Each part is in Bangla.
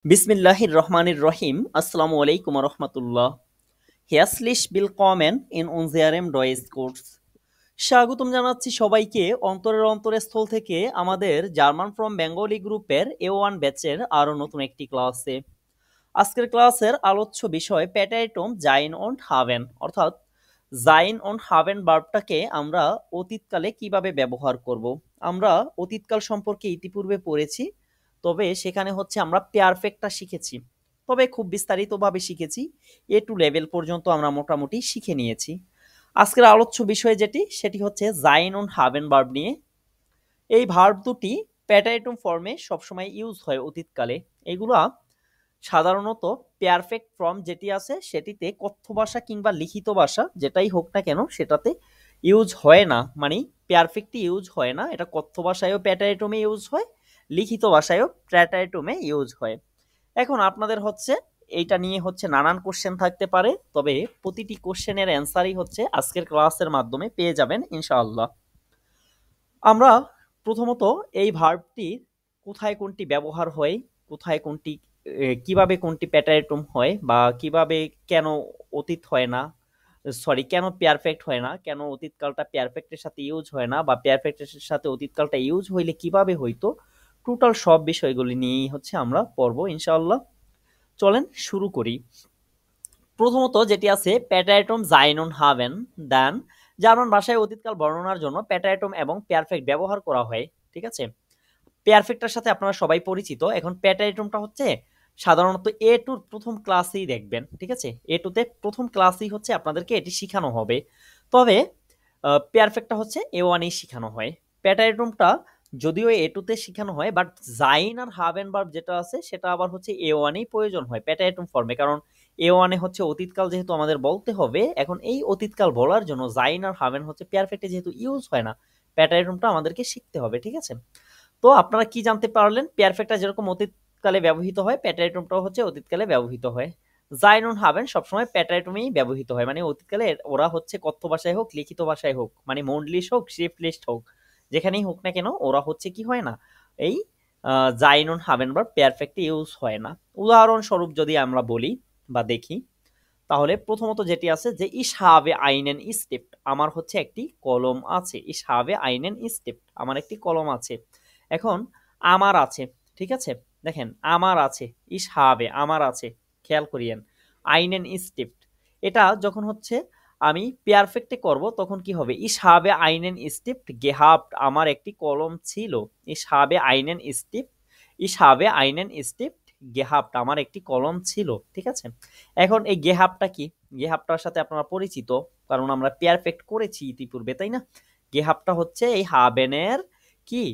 Bismillahir Rahmanir Rahim. Assalamu alaikum wa rahmatullah. Herzlich willkommen in unserem Deutschkurs. স্বাগতম জানাচ্ছি সবাইকে অন্তরের স্থল থেকে আমাদের জার্মান ফ্রম বেঙ্গলি গ্রুপের A1 ব্যাচের আরো নতুন একটি ক্লাসে। আজকের ক্লাসের আলোচ্য বিষয় প্যাটাইটম জাইন und হাভেন, অর্থাৎ জাইন und হাভেন ভার্বটাকে আমরা অতীতকালে কিভাবে ব্যবহার করব। আমরা অতীতকাল সম্পর্কে ইতিপূর্বে পড়েছি, তবে সেখানে হচ্ছে আমরা পারফেক্টটা শিখেছি, তবে খুব বিস্তারিতভাবে শিখেছি। A2 লেভেল পর্যন্ত আমরা মোটামুটি শিখে নিয়েছি। আজকের আলোচ্য বিষয় সেটি হচ্ছে জাইন und হাভেন ভার্ব নিয়ে। এই ভার্ব দুটি প্যাটাইটম ফর্মে সবসময় ইউজ হয় অতীতকালে। এগুলা সাধারণত পারফেক্ট ফর্ম যেটি আছে সেটিতে কথ্য ভাষা কিংবা লিখিত ভাষা যেটাই হোক না কেন সেটাতে ইউজ হয় না, মানে পারফেক্টই ইউজ হয় না। এটা কথ্য ভাষায়ও প্যাটাইটমে ইউজ হয়, লিখিত ভাষায়ও প্যাটাইটমে ইউজ হয়। এখন আপনাদের হচ্ছে এইটা নিয়ে হচ্ছে নানান কোশ্চেন থাকতে পারে, তবে প্রতিটি কোশ্চেনের অ্যান্সারই হচ্ছে আজকের ক্লাসের মাধ্যমে পেয়ে যাবেন ইনশাআল্লাহ। আমরা প্রথমত এই ভার্বটির কোথায় কোনটি ব্যবহার হয়, কোথায় কোনটি কিভাবে কোনটি প্যাটাইটম হয়, বা কিভাবে কেন অতীত হয় না, সরি কেন পারফেক্ট হয় না, কেন অতীতকালটা পারফেক্টের সাথে ইউজ হয় না, বা পারফেক্টের সাথে অতীতকালটা ইউজ হইলে কিভাবে হইতো, টোটাল সব বিষয়গুলি নিয়েই হচ্ছে আমরা পড়বো ইনশাআল্লাহ। চলেন শুরু করি। প্রথমত যেটি আছে প্যাটাইটম জাইন und হাভেন, দেন জার্মান ভাষায় অতীতকাল বর্ণনার জন্য প্যাটাইটম এবং পারফেক্ট ব্যবহার করা হয়। ঠিক আছে, পারফেক্টটার সাথে আপনারা সবাই পরিচিত। এখন প্যাটাইটমটা হচ্ছে সাধারণত A2 প্রথম ক্লাসেই দেখবেন। ঠিক আছে, A2 তে প্রথম ক্লাসেই হচ্ছে আপনাদেরকে এটি শেখানো হবে, তবে পারফেক্টটা হচ্ছে A1 এই শেখানো হয়। প্যাটাইটমটা যদিও A2 তে শেখানো হয়, but Zain R haven verb যেটা আছে সেটা আবার হচ্ছে A1 এই প্রয়োজন হয় প্যাটাইটম ফর্মে, কারণ A1 এ হচ্ছে অতীতকাল যেহেতু আমাদের বলতে হবে, এখন এই অতীতকাল বলার জন্য জাইন আর হাভেন হচ্ছে পারফেক্টে যেহেতু ইউজ হয় না, প্যাটাইটমটা আমাদেরকে শিখতে হবে। ঠিক আছে, তো আপনারা কি জানতে পারলেন, পারফেক্টটা যেরকম অতীতকালে ব্যবহৃত হয় প্যাটাইটমটাও হচ্ছে অতীতকালে ব্যবহৃত হয়। জাইন und হাভেন সবসময় প্যাটাইটমেই ব্যবহৃত হয়, মানে অতীতকালে ওরা হচ্ছে কথ্য ভাষায় হোক লিখিত ভাষায় হোক, মানে মন্ডলিশ হোক শিফট হোক, যেখানেই হোক না কেন ওরা হচ্ছে কি হয় না, এই Zain und haven verb পারফেক্টে use হয় না। উদাহরণস্বরূপ যদি আমরা বলি বা দেখি, তাহলে প্রথমত যেটি আছে যে ইশ হাবে আইনেন স্টিফট, আমার হচ্ছে একটি কলম আছে। ইশ হাবে আইনেন স্টিফট, আমার একটি কলম আছে। এখন আমার আছে, ঠিক আছে, দেখেন আমার আছে, ইশ হাবে আমার আছে, খেয়াল করিয়েন। আইনেন স্টিফট, এটা যখন হচ্ছে আমি পারফেক্টে করব তখন কি হবে, ইশ হাবে আইনেন স্টিফট গেহাবট, আমার একটি কলম ছিল। ইশ হাবে আইনেন স্টিফট, ইশ হাবে আইনেন স্টিফট গেহাবট, আমার একটি কলম ছিল। ঠিক আছে, এখন এই গেহাবটা কি, গেহাবটার সাথে আপনারা পরিচিত, কারণ আমরা পারফেক্ট করেছি ইতিপূর্বে, তাই না। গেহাবটা হচ্ছে এই হাবেনের কি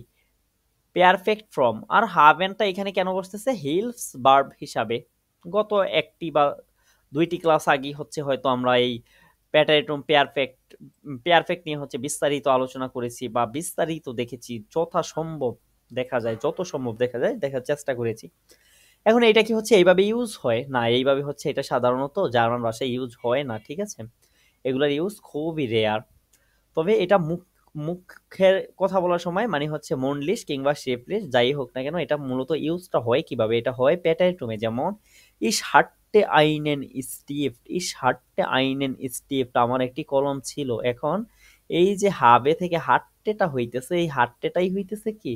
পারফেক্ট ফর্ম, আর হাভেনটা এখানে কেন বসতেছে হিলস ভার্ব হিসাবে। গত একটি বা দুইটি ক্লাস আগে হচ্ছে হয়তো আমরা এই প্যাটাইটম পারফেক্ট নিয়ে হচ্ছে বিস্তারিত আলোচনা করেছি বা বিস্তারিত দেখেছি, যত সম্ভব দেখা যায় দেখার চেষ্টা করেছি। এখন এটা কি হচ্ছে এইভাবে ইউজ হয় না, এইভাবে হচ্ছে এটা সাধারণত জার্মান ভাষায় ইউজ হয় না। ঠিক আছে, এগুলোর ইউজ খুবই রেয়ার, তবে এটা মুখের কথা বলার সময় মানে হচ্ছে মনলিশ কিংবা শেপলিশ যাই হোক না কেন, এটা মূলত ইউজটা হয় কিভাবে, এটা হয় প্যাটাইটমে। যেমন ইস হাট্টে আইনেন স্টিফট, ইস হাট্টে আইনেন স্টিফট, আমার একটি কলম ছিল। এখন এই যে হাবে থেকে হাট্টেটা হইতেছে, এই হাট্টেটাই হইতেছে কি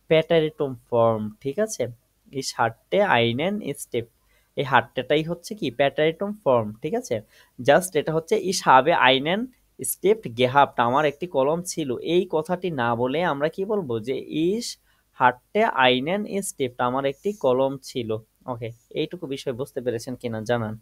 প্যাটাইটম ফর্ম। ঠিক আছে, ইস হাট্টে আইনেন স্টিফট, এই হাট্টেটাই হচ্ছে কি প্যাটাইটম ফর্ম। ঠিক আছে, জাস্ট এটা হচ্ছে ইস হাবে আইনেন স্টেপড গেহাবট, আমার একটি কলম ছিল, এই কথাটি না বলে আমরা কি বলবো যে ইস হাট্টে আইনেন স্টেপড, আমার একটি কলম ছিল। ওকে, এইটুকু বিষয় বুঝতে পেরেছেন কিনা জানান।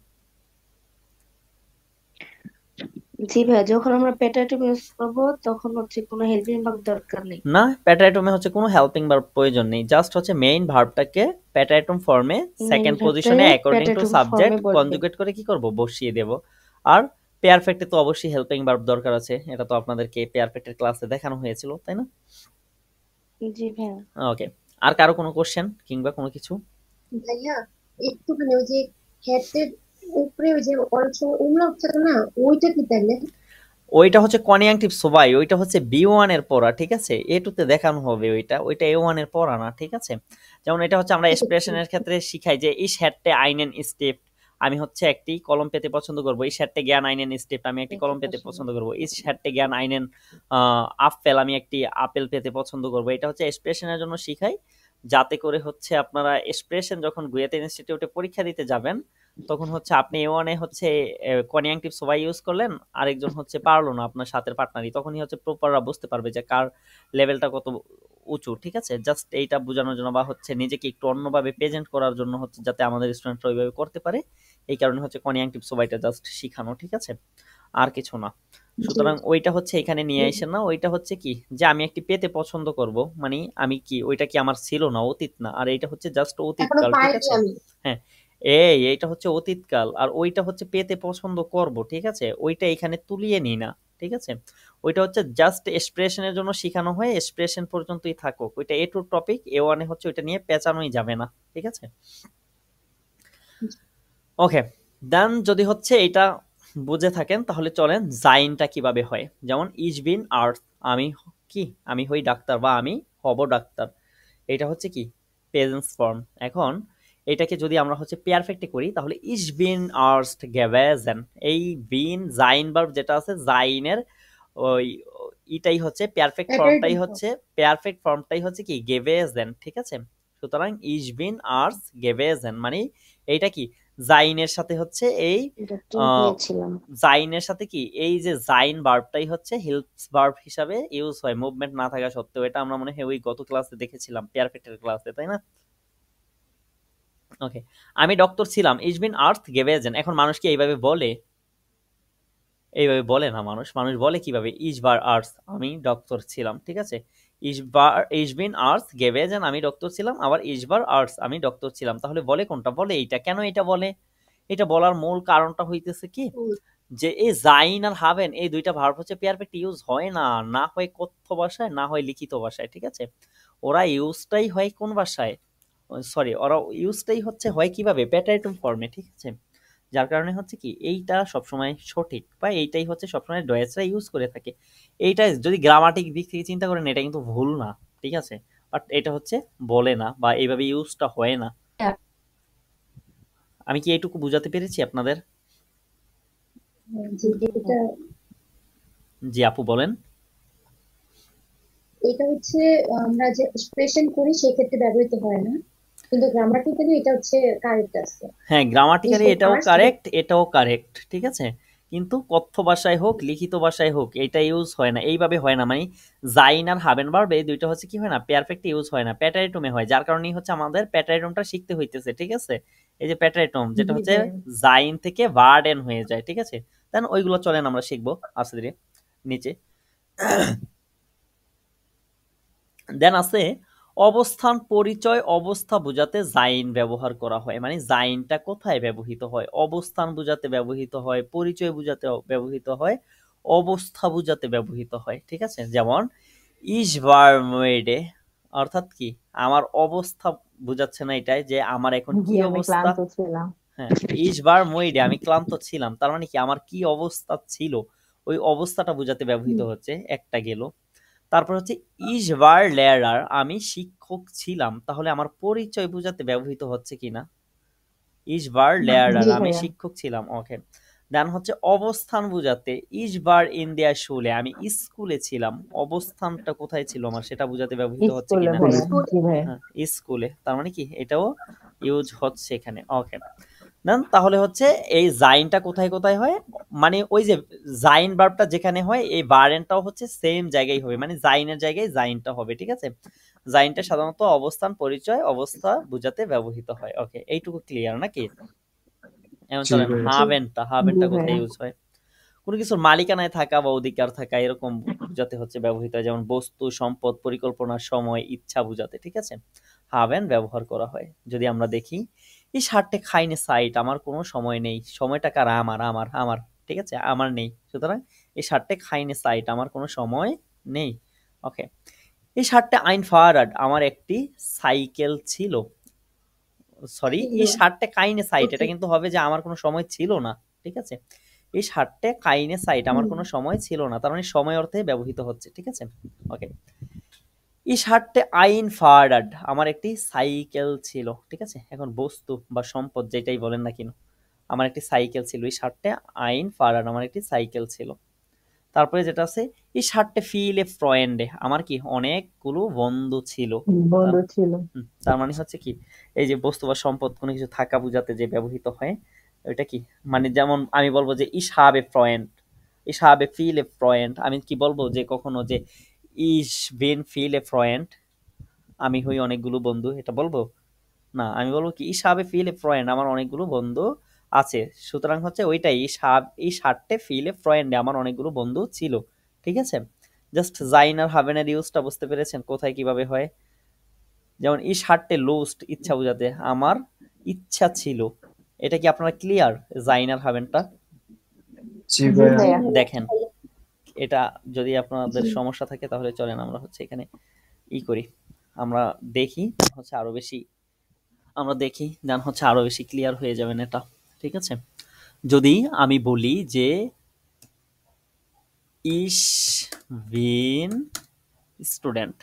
জি ভাইয়া, যখন আমরা পেটাটিভ ইউজ করবো তখন হচ্ছে কোনো হেল্পিং ভার্ব দরকার নেই। না, প্যাটাইটমে হচ্ছে কোনো হেল্পিং ভার্ব প্রয়োজন নেই, জাস্ট হচ্ছে মেইন ভার্বটাকে প্যাটাইটম ফর্মে মেইন সেকেন্ড পজিশনে ভার্বটাকে অ্যাকর্ডিং টু পেটাটিভ ফর্মে সাবজেক্ট বসবে। কনজুগেট করে কি করব বসিয়ে দেব। আর পেয়ারফেক্টে তো অবশ্যই হেল্পিং ভার্ব দরকার আছে, এটা তো আপনাদেরকে পেয়ারফেক্টের ক্লাসে দেখানো হয়েছিল, তাই না। জি ভাইয়া। ওকে, আর কারো কোনো কোশ্চেন কিংবা কোনো কিছু। ভাইয়া, একটুখানি ওই যে ক্ষেতের উপরে ওই যে অনেক সময় উমরা উঠছে না, ওইটা কি তাইলে? ওইটা হচ্ছে কনজাংটিভ সোবাই, ওইটা হচ্ছে বি1 এর পড়া, ঠিক আছে? A2 তে দেখানো হবে ওইটা, ওইটা A1 এর পড়া না, ঠিক আছে? যেমন এটা হচ্ছে আমরা ঠিক আছে এক্সপ্রেশনের ক্ষেত্রে শিখাই যে ইস হ্যাটে আইনেন স্টেপ, আমি হচ্ছে একটি কলম পেতে পছন্দ করব। ইস হ্যাটে জ্ঞান আইনেন স্টেপ, আমি একটি কলম পেতে পছন্দ করব। ইস হ্যাটে জ্ঞান আইনেন আপেল, আমি একটি আপেল পেতে পছন্দ করব। এটা হচ্ছে এক্সপ্রেশনের জন্য শিখাই, যাতে করে হচ্ছে আপনারা এক্সপ্রেশন যখন গুয়েতে ইনস্টিটিউটে পরীক্ষা দিতে যাবেন তখন হচ্ছে আপনি A1 হচ্ছে কনজাংটিভ সবাই ইউজ করলেন, আরেকজন হচ্ছে পারলো না আপনার সাথের পার্টনারই, তখনই হচ্ছে প্রপাররা বুঝতে পারবে যে কার লেভেলটা কত উঁচু, ঠিক আছে? জাস্ট এইটা বোঝানোর জন্য বা হচ্ছে নিজেকে একটু অন্যভাবে প্রেজেন্ট করার জন্য হচ্ছে, যাতে আমাদের স্টুডেন্টরা ওইভাবে করতে পারে, এই কারণে হচ্ছে কনজাংটিভ সবাইটা জাস্ট শিখানো, ঠিক আছে? আর কিছু না। জি সুতরাং ওইটা হচ্ছে এখানে নিয়ে আসেন না, ওইটা হচ্ছে কি যে আমি একটি পেতে পছন্দ করব, মানে আমি কি ওইটা কি আমার ছিল না, অতীত না, আর এইটা হচ্ছে জাস্ট এখনো অতীতকাল, ঠিক পাইনি আছে? আমি হ্যাঁ, এইটা হচ্ছে অতীতকাল, আর ওইটা হচ্ছে পেতে পছন্দ করব, ঠিক আছে? ওইটা এখানে তুলিয়ে নিই না, ঠিক আছে? ওইটা হচ্ছে জাস্ট এক্সপ্রেশনের জন্য শেখানো হয়, এক্সপ্রেশন পর্যন্তই থাকুক, ওইটা A2 টপিক, A1 হচ্ছে ওইটা নিয়ে পেঁচানোই যাবে না, ঠিক আছে? ওকে, দেন যদি হচ্ছে এটা বুঝে থাকেন তাহলে চলেন জাইনটা কিভাবে হয়। যেমন ইজ বিন আর্থ, আমি কি, আমি হই ডাক্তার বা আমি হব ডাক্তার, এটা হচ্ছে কি প্রেজেন্স ফর্ম। এখন এটাকে যদি আমরা হচ্ছে পারফেক্টে করি তাহলে ইজ বিন আর্স্ট গেভেজেন, এই বিন জাইন ভার্ব যেটা আছে জাইনের ওই এটাই হচ্ছে পারফেক্ট ফর্মটাই প্যাটার্ন হচ্ছে, পারফেক্ট ফর্মটাই হচ্ছে কি গেভেজেন, ঠিক আছে? সুতরাং ইজ বিন আর্স গেভেজেন মানে এইটা কি জাইনের সাথে হচ্ছে এই এটা টু আহ, হয়েছিলাম। জাইনের সাথে কি এই যে জাইন ভার্বটাই হচ্ছে হেল্পস ভার্ব হিসাবে ইউজ হয় মুভমেন্ট না থাকা সত্ত্বেও। এটা আমরা মনে হয় ওই গত ক্লাসে দেখেছিলাম পারফেক্টের ক্লাসে, তাই না? ওকে, আমি ডক্টর ছিলাম, ইজ বিন আর্থ গেভেজেন। এখন মানুষ কি এইভাবে বলে? এইভাবে বলে না মানুষ। মানুষ বলে কিভাবে? ইজ বার আর্টস, আমি ডক্টর ছিলাম, ঠিক আছে? ইজ বিন আর্টস গেভেজেন, আমি ডক্টর ছিলাম, আবার ইজ বার আর্টস, আমি ডক্টর ছিলাম। তাহলে বলে কোনটা? বলে এইটা। কেন এটা বলে? এটা বলার মূল কারণটা হইতেছে কি যে এই জাইন আর হাবেন এই দুইটা ভার্ব হচ্ছে পারফেক্ট ইউজ হয় না, না হয় কথ্য ভাষায় না হয় লিখিত ভাষায়, ঠিক আছে? ওরা ইউজটাই হয় কোন ভাষায়? সরি, ওরা ইউজটাই হচ্ছে হয় কিভাবে? প্যাটাইটুম ফর্মে, ঠিক আছে? যার কারণে হচ্ছে কি এইটা সবসময় সঠিক বা এইটাই হচ্ছে সবসময় ডয়েসরা ইউজ করে থাকে। এইটা যদি গ্রামাটিক দিক থেকে চিন্তা করেন এটা কিন্তু ভুল না, ঠিক আছে? বাট এটা হচ্ছে বলে না বা এইভাবে ইউজটা হয় না। আমি কি এইটুকু বুঝাতে পেরেছি আপনাদের? জি এটা জি আপু বলেন। এটা হচ্ছে আমরা যে এক্সপ্রেশন করি সেক্ষেত্রে ব্যবহৃত হয় না, কিন্তু গ্রামাটিক্যালি এটা হচ্ছে কারেক্ট আছে। হ্যাঁ, ইজ গ্রামাটিক্যালি বিন এটাও আর্টস কারেক্ট, এটাও কারেক্ট, ঠিক আছে? কিন্তু কথ্য ভাষায় হোক লিখিত ভাষায় হোক এটা ইউজ হয় না, এইভাবে হয় না। মানে জাইন আর হাবেন ভার্ব এই দুইটা হচ্ছে কি হয় না, পারফেক্ট ইউজ হয় না, প্যাটারিটমে হয়। যার কারণেই হচ্ছে আমাদের প্যাটারিটমটা শিখতে হইতেছে, ঠিক আছে? এই যে প্যাটারিটম যেটা হচ্ছে জাইন থেকে ভার্ডেন হয়ে যায়, ঠিক আছে? দেন ওইগুলো চলেন আমরা শিখবো আস্তে ধীরে নিচে। দেন আছে অবস্থান পরিচয়, অবস্থা বোঝাতে জাইন ব্যবহার করা হয়। মানে জাইনটা কোথায় ব্যবহৃত হয়? অবস্থান বোঝাতে ব্যবহৃত হয়, পরিচয় বোঝাতে ব্যবহৃত হয়, অবস্থা বোঝাতে ব্যবহৃত হয়, ঠিক আছে? যেমন ইস ভার্মেডে অর্থাৎ কি আমার অবস্থা বোঝাচ্ছে না, এটাই যে আমার এখন জি কি আমি অবস্থা। ক্লান্ত ছিলাম। হ্যাঁ, ইস বার মইডে আমি ক্লান্ত ছিলাম, তার মানে কি আমার কি অবস্থা ছিল, ওই অবস্থাটা বোঝাতে ব্যবহৃত হচ্ছে, একটা গেল। তারপর হচ্ছে ইস বার লেয়ারার, আমি শিক্ষক ছিলাম, তাহলে আমার পরিচয় বোঝাতে ব্যবহৃত হচ্ছে কিনা? ইস বার লেয়ারার জি আমি ভাইয়া। শিক্ষক ছিলাম, ওকে। দেন হচ্ছে অবস্থান বোঝাতে ইস বার ইন দেয়ার শুলে, আমি স্কুলে ছিলাম, অবস্থানটা কোথায় ছিল আমার সেটা বোঝাতে ব্যবহৃত হচ্ছে স্কুলে কিনা? ভাইয়া। স্কুল জি ভাইয়া। হ্যাঁ, স্কুলে, তার মানে কি এটাও ইউজ হচ্ছে এখানে, ওকে। দেন তাহলে হচ্ছে এই জাইনটা কোথায় কোথায় হয়? মানে ওই যে জাইন ভার্বটা যেখানে হয় এই ভারেনটাও হচ্ছে সেম জায়গায় হবে, মানে জাইনের জায়গায় জাইনটা হবে, ঠিক আছে? জাইনটা সাধারণত অবস্থান পরিচয় অবস্থা বোঝাতে ব্যবহৃত হয়, ওকে। এইটুকু ক্লিয়ার নাকি? এখন জি চলেন ভাইয়া। হাবেনটা জি কোথায় ভাইয়া। ইউজ হয়? কোনো কিছুর মালিকানায় থাকা বা অধিকার থাকা এরকম বোঝাতে হচ্ছে ব্যবহৃত হয়, যেমন বস্তু সম্পদ পরিকল্পনা সময় ইচ্ছা বোঝাতে, ঠিক আছে? হাবেন ব্যবহার করা হয়। যদি আমরা দেখি এই শার্টে খাইনে সাইট, আমার কোনো সময় নেই, সময়টা কার? আমার আমার আমার ঠিক আছে, আমার নেই, সুতরাং এই শার্টে খাইনে সাইট, আমার কোনো সময় নেই, ওকে। এই শার্টে আইন ফারাড, আমার একটি সাইকেল ছিল, সরি ছিল এই শার্টে কাইনে সাইট, ওকে এটা কিন্তু হবে যে আমার কোনো সময় ছিল না, ঠিক আছে? Ich hatte keine Zeit, আমার কোনো সময় ছিল না, তার মানে সময় অর্থে ব্যবহৃত হচ্ছে, ঠিক আছে। ওকে, Ich hatte ein Fahrrad, আমার একটি সাইকেল ছিল, ঠিক আছে। এখন বস্তু বা সম্পদ যেটাই বলেন না কেন, আমার একটি সাইকেল ছিল। Ich hatte ein Fahrrad, আমার একটি সাইকেল ছিল। তারপরে যেটা আছে, Ich hatte viele Freunde, আমার কি অনেকগুলো বন্ধু ছিল। তার বন্ধু ছিল। তার মানে হচ্ছে কি, এই যে বস্তু বা সম্পদ কোনো কিছু থাকা বোঝাতে যে ব্যবহৃত হয়, ওইটা কি, মানে যেমন আমি বলবো যে Ich habe Freund, Ich habe viele Freund, আমি কি বলবো যে কখনো যে Ich bin viele Freund, আমি হই অনেকগুলো বন্ধু, এটা বলবো না। আমি বলবো কি Ich habe viele Freund, আমার অনেকগুলো বন্ধু আছে। সুতরাং হচ্ছে ওইটাই Ich hatte viele Freunde, আমার অনেকগুলো বন্ধু ছিল, ঠিক আছে। জাস্ট যাইন আর হাবেন এর ইউজটা বুঝতে পেরেছেন কোথায় কিভাবে হয়। যেমন Ich hatte Lust, ইচ্ছা বোঝাতে, আমার ইচ্ছা ছিল। এটা কি আপনারা ক্লিয়ার যাইন আর হাবেনটা? জি জি ভাইয়া। ভাইয়া। দেখেন, এটা যদি আপনাদের জি। সমস্যা থাকে তাহলে চলেন আমরা হচ্ছে এখানে করি, আমরা দেখি হচ্ছে আরো বেশি, আমরা দেখি দেন হচ্ছে আরো বেশি ক্লিয়ার হয়ে যাবেন এটা, ঠিক আছে। যদি আমি বলি যে Ich bin Student,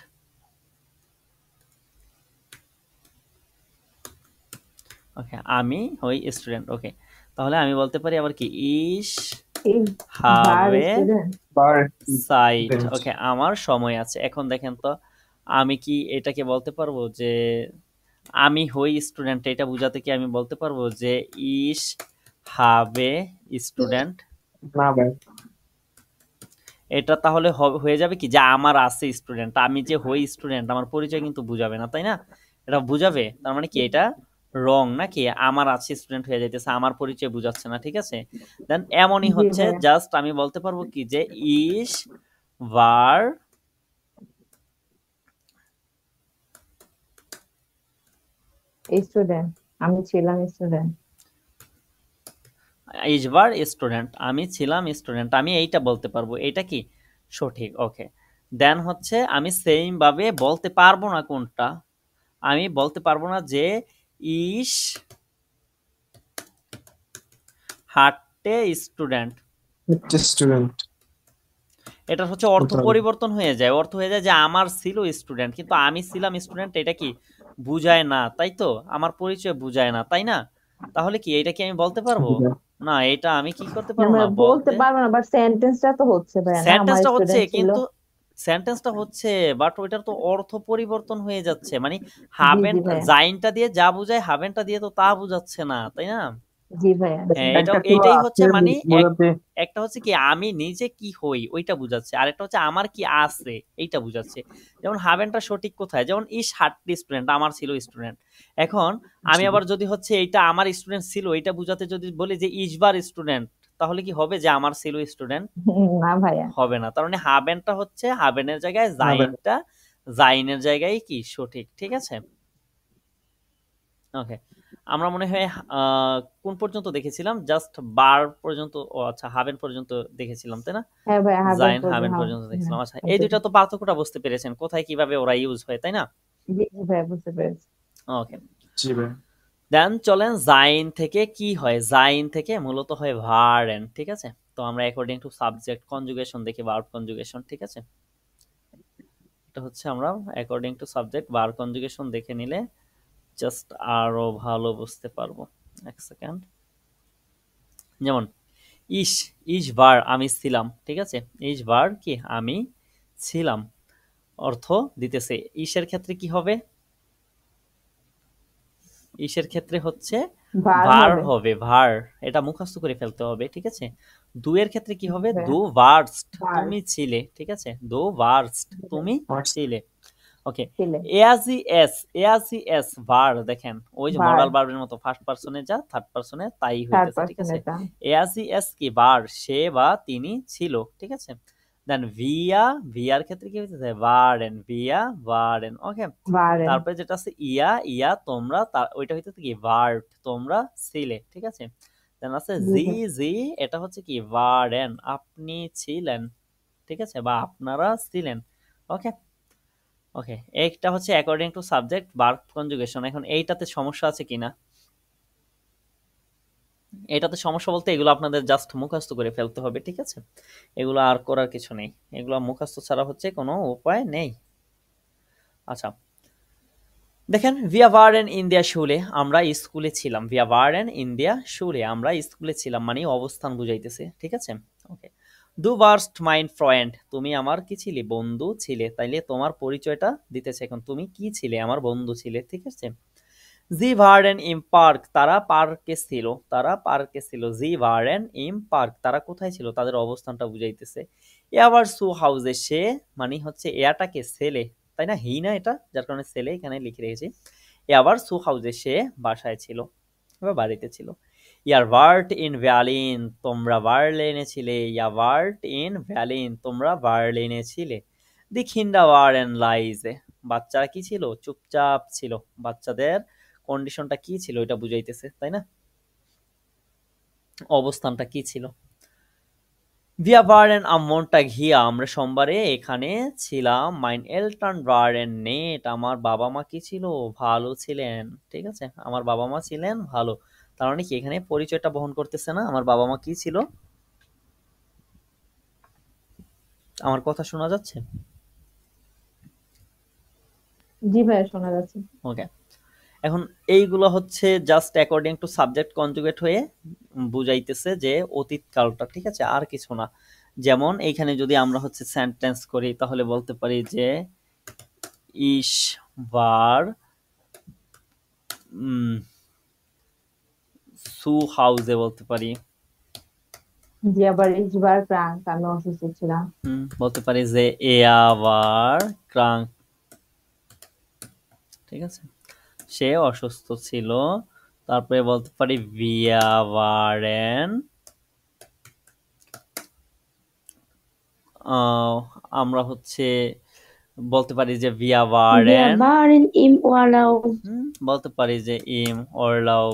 ওকে, আমি হই স্টুডেন্ট, ওকে, তাহলে আমি বলতে পারি আবার কি Ich এই বার habe স্টুডেন্ট। বার Zeit, student। ওকে, আমার সময় আছে। এখন দেখেন তো, আমি কি এটাকে বলতে পারবো যে আমি হই স্টুডেন্ট, এটা বোঝাতে কি আমি বলতে পারবো যে Ich habe Student? না ভাই। এটা তাহলে হয়ে যাবে কি যে আমার আছে স্টুডেন্ট, আমি যে হই স্টুডেন্ট আমার পরিচয় কিন্তু বুঝাবে না, তাই না? এটা বুঝাবে, তার মানে কি এটা রং নাকি, আমার আছে স্টুডেন্ট হয়ে যাইতেছে, আমার পরিচয় বুঝাচ্ছে না, ঠিক আছে। দেন এমনই জি হচ্ছে, ভাইয়া। জাস্ট আমি বলতে পারবো কি যে Ich war স্টুডেন্ট, আমি ছিলাম স্টুডেন্ট। Ich war স্টুডেন্ট, আমি ছিলাম স্টুডেন্ট, আমি এইটা বলতে পারবো, এটা কি সঠিক, ওকে। দেন হচ্ছে আমি সেম ভাবে বলতে পারবো না কোনটা, আমি বলতে পারবো না যে Ich hatte স্টুডেন্ট, স্টুডেন্ট। এটা হচ্ছে অর্থ কোথাও। পরিবর্তন হয়ে যায়, অর্থ হয়ে যায় যে আমার ছিল স্টুডেন্ট, কিন্তু আমি ছিলাম স্টুডেন্ট এটা কি বুঝায় না, তাই তো, আমার পরিচয় বুঝায় না, তাই না? তাহলে কি এটা কি আমি বলতে পারবো না, এটা আমি কি করতে না পারবো না ভাইয়া, বলতে বলতে। পারবো না, বাট সেন্টেন্সটা তো হচ্ছে ভাইয়া, না আমার সেন্টেন্সটা হচ্ছে স্টুডেন্ট ছিল। কিন্তু সেন্টেন্সটা হচ্ছে, বাট ওইটার তো অর্থ পরিবর্তন হয়ে যাচ্ছে, মানে জি হাবেন জি ভাইয়া। জাইনটা দিয়ে যা বুঝায় হাবেনটা দিয়ে তো তা বুঝাচ্ছে না, তাই না? জি ভাইয়া। হ্যাঁ, একটা ছিল এটাই আছে হচ্ছে মানে বোঝাতে। একটা হচ্ছে কি আমি নিজে কি হই ওইটা বুঝাচ্ছে, আর একটা হচ্ছে আমার কি আছে এইটা বুঝাচ্ছে। যেমন হাবেনটা সঠিক কোথায়, যেমন Ich hatte স্টুডেন্ট, আমার ছিল স্টুডেন্ট। এখন আমি আবার যদি হচ্ছে এইটা আমার স্টুডেন্ট ছিল এইটা বুঝাতে যদি বলি যে Ich war স্টুডেন্ট, তাহলে কি হবে যে আমার ছিল স্টুডেন্ট? না ভাইয়া। হবে না। তার মানে হাবেনটা হচ্ছে হাবেনের জায়গায়, না ভাই। জাইনটা জাইনের জায়গায় কি সঠিক, ঠিক আছে। ওকে, আমরা মনে হয় কোন পর্যন্ত দেখেছিলাম, জাস্ট বার পর্যন্ত, ও আচ্ছা হাবেন পর্যন্ত দেখেছিলাম, তাই না? হ্যাঁ ভাইয়া, জাইন হাবেন পর্যন্ত দেখছিলাম। আচ্ছা, এই দুইটা তো পার্থক্যটা বুঝতে পেরেছেন কোথায় কিভাবে ওরা ইউজ হয়, তাই না? জি জি ভাইয়া, বুঝতে পেরেছি। ওকে, জি ভাই। দেন চলেন জাইন থেকে কি হয়, জাইন থেকে মূলত হয় ভার্ন, ঠিক আছে। তো আমরা অ্যাকর্ডিং টু সাবজেক্ট কনজুগেশন দেখি, ভার্ব কনজুগেশন, ঠিক আছে। এটা হচ্ছে আমরা according to subject verb conjugation দেখে নিলে জাস্ট আরো ভালো বুঝতে পারবো। এক সেকেন্ড, যেমন ইশ বার আমি ছিলাম, ঠিক আছে। ইশ বার কি আমি ছিলাম, অর্থ দিতেছে। ইশের ক্ষেত্রে কি হবে, ইশের ক্ষেত্রে হচ্ছে ভার হবে, ভার, এটা মুখস্থ করে ফেলতে হবে, ঠিক আছে। দুয়ের ক্ষেত্রে কি হবে, দু ভার্স্ট, তুমি ছিলে, ঠিক আছে, দু ভার্স্ট তুমি ছিলে, ওকে। এআজি এস ভার, দেখেন ওই যে মডাল ভার্বের মতো ফার্স্ট পারসনে যা থার্ড পারসনে তাই হইতেছে, ঠিক আছে। এআজি এস কি ভার, সে বা তিনি ছিল, ঠিক আছে। দেন ভিয়ার ক্ষেত্রে কি হইতেছে, ভারেন, ভিয়া ভারেন, ওকে। তারপরে যেটা আছে ইয়া তোমরা, ওইটা হইতেছে কি ভার্ব, তোমরা ছিলে, ঠিক আছে। দেন আছে জি, এটা হচ্ছে কি ভারেন, আপনি ছিলেন, ঠিক আছে, বা আপনারা ছিলেন, ওকে। ওকে, এইটা হচ্ছে according to subject verb conjugation. এখন এইটাতে সমস্যা আছে কিনা এটাতে সমস্যা বলতে এগুলো আপনাদের জাস্ট মুখস্থ করে ফেলতে হবে, ঠিক আছে? এগুলো আর করার কিছু নেই, এগুলো মুখস্থ ছাড়া হচ্ছে কোনো উপায় নেই। আচ্ছা, দেখেন, ভিয়া ভারেন ইন্ডিয়া শুলে, আমরা স্কুলে ছিলাম। ভিয়া ভারেন ইন্ডিয়া শুলে, আমরা স্কুলে ছিলাম, মানে অবস্থান বুঝাইতেছে, ঠিক আছে? ওকে। ডু বার্স্ট মাইন্ড ফ্রেন্ড, তুমি আমার কি ছিলে? বন্ধু ছিলে। তাইলে তোমার পরিচয়টা দিতেছে এখন, তুমি কি ছিলে? আমার বন্ধু ছিলে, ঠিক আছে? জি ভার্ডেন ইম পার্ক, তারা পার্কে ছিল, তারা পার্কে ছিল। জি ভার্ডেন ইম পার্ক, তারা কোথায় ছিল? তাদের অবস্থানটা বুঝাইতেছে। এবার সু হাউসে, সে মানে হচ্ছে এটাকে ছেলে, তাই না? হি না এটা, যার কারণে ছেলে এখানে লিখে রেখেছি। এবার সু হাউসে, সে বাসায় ছিল বা বাড়িতে ছিল। ইয়ার ভার্ট ইন ভ্যালিন, তোমরা বার্লিনে ছিলে। ইয়া ভার্ট ইন ভ্যালিন, তোমরা বার্লিনে ছিলে। দি খিন্ডা ওয়ারেন লাইজে, বাচ্চারা কি ছিল? চুপচাপ ছিল। বাচ্চাদের কন্ডিশনটা কি ছিল এটা বুঝাইতেছে, তাই না? অবস্থানটা কি ছিল? ভিয়া ভারেন আম মন্টাগ হিয়া, আমরা সোমবারে এখানে ছিলাম। মাইন এলটান ভারেন নেট, আমার বাবা মা কি ছিল? ভালো ছিলেন, ঠিক আছে? আমার বাবা মা ছিলেন ভালো, তার মানে কি এখানে পরিচয়টা বহন করতেছে না? আমার বাবা মা কি ছিল? আমার কথা শোনা যাচ্ছে? জি ভাইয়া শোনা যাচ্ছে। ওকে। এখন এইগুলো হচ্ছে just according to subject conjugate হয়ে বুঝাইতেছে যে অতীতকালটা, ঠিক আছে? আর কিছু না। যেমন এইখানে যদি আমরা হচ্ছে সেন্টেন্স করি তাহলে বলতে পারি যে ইস বার সু হাউসে বলতে পারি। জি আবার ইসবার প্রাঙ্ক, আমি অসুস্থ ছিলাম। বলতে পারি যে এয়া বার ক্রাঙ্ক, ঠিক আছে? সে অসুস্থ ছিল। তারপরে বলতে পারি ভিয়া ভারেন, আমরা হচ্ছে বলতে পারি যে ভিয়া Wir ভারেন, waren im Urlaub. বলতে পারি যে ইম ওরলাউ।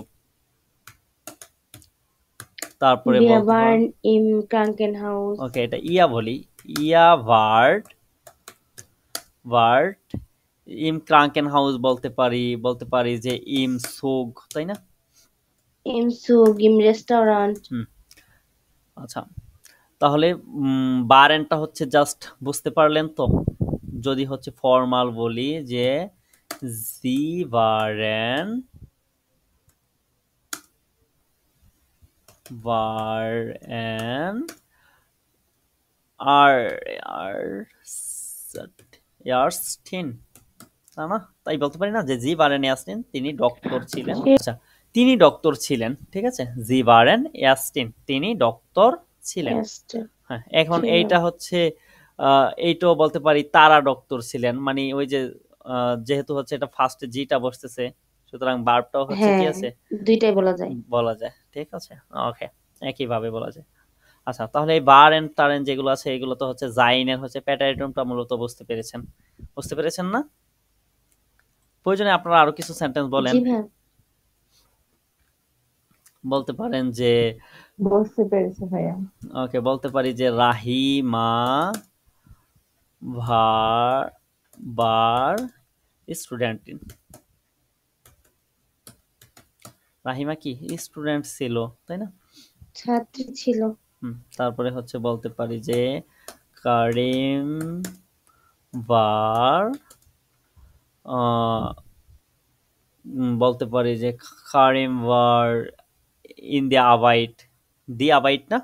তারপরে Wir বলতে পারি, waren im Krankenhaus. ওকে, এটা ইয়া বলি। ইয়া ভার্ট, ভার্ট ইম ক্রাঙ্কেন হাউস বলতে পারি। বলতে পারি যে ইম সুগ, তাই না? Im Zug, im Restaurant. আচ্ছা, তাহলে বারেনটা হচ্ছে জাস্ট বুঝতে পারলেন তো? যদি হচ্ছে ফর্মাল বলি যে জি ভারেন, ভারেন আর আর ইয়ারস্টিন, তা না? তাই বলতে পারি না যে জি ভারেন ইয়াস্টিন তিনি ডক্টর ছিলেন। আচ্ছা, তিনি ডক্টর ছিলেন, ঠিক আছে? জি ভারেন ইয়াস্টিন, তিনি ডক্টর ছিলেন। Erste. হ্যাঁ, এখন ছিল। এইটা হচ্ছে এইটাও বলতে পারি তারা ডক্টর ছিলেন, মানে ওই যে যেহেতু হচ্ছে এটা ফার্স্টে জিটা বসতেছে, সুতরাং ভার্বটাও হচ্ছে কি হ্যাঁ, আছে? দুইটাই বলা যায়। বলা যায়, ঠিক আছে? ওকে, একইভাবে বলা যায়। আচ্ছা, তাহলে এই বার এন্ড টারেন যেগুলো আছে এগুলো তো হচ্ছে জাইনের হচ্ছে প্যাটারিটমটা মূলত বুঝতে পেরেছেন। বুঝতে পেরেছেন না? প্রয়োজনে আপনারা আরো কিছু সেন্টেন্স বলেন। জি ভাইয়া। বলতে পারেন যে বুঝতে পেরেছি ভাইয়া। ওকে, বলতে পারি যে রাহিমা ভার বার স্টুডেন্ট। রাহিমা কি স্টুডেন্ট ছিল, তাই না? ছাত্রী ছিল। তারপরে হচ্ছে বলতে পারি যে কারিম বার বলতে পারি যে কারিম বার ইন দি আবাইট। দি আবাইট না,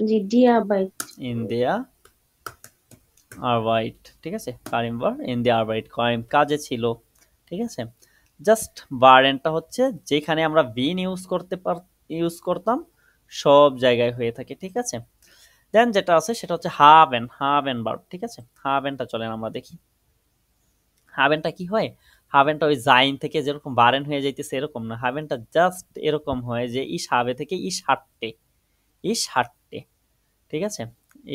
জি, ডিয়াবাইট। ইন দিয়া আরবাইট, ঠিক আছে? কারিম বার ইন দি আরবাইট, কারিম কাজে ছিল, ঠিক আছে? জাস্ট বারেনটা হচ্ছে যেখানে আমরা বিন ইউজ করতাম সব জায়গায় হয়ে থাকে, ঠিক আছে? দেন যেটা আছে সেটা হচ্ছে হাবেন ভার্ব, ঠিক আছে? হাবেনটা চলেন আমরা দেখি। হাবেনটা কি হয়? হাবেনটা ওই জাইন থেকে যেরকম বারেন হয়ে যাইতেছে এরকম না, হাবেনটা জাস্ট এরকম হয় যে ইস হাবে থেকে ইস হাট্টে, ইস হাট্টে, ঠিক আছে?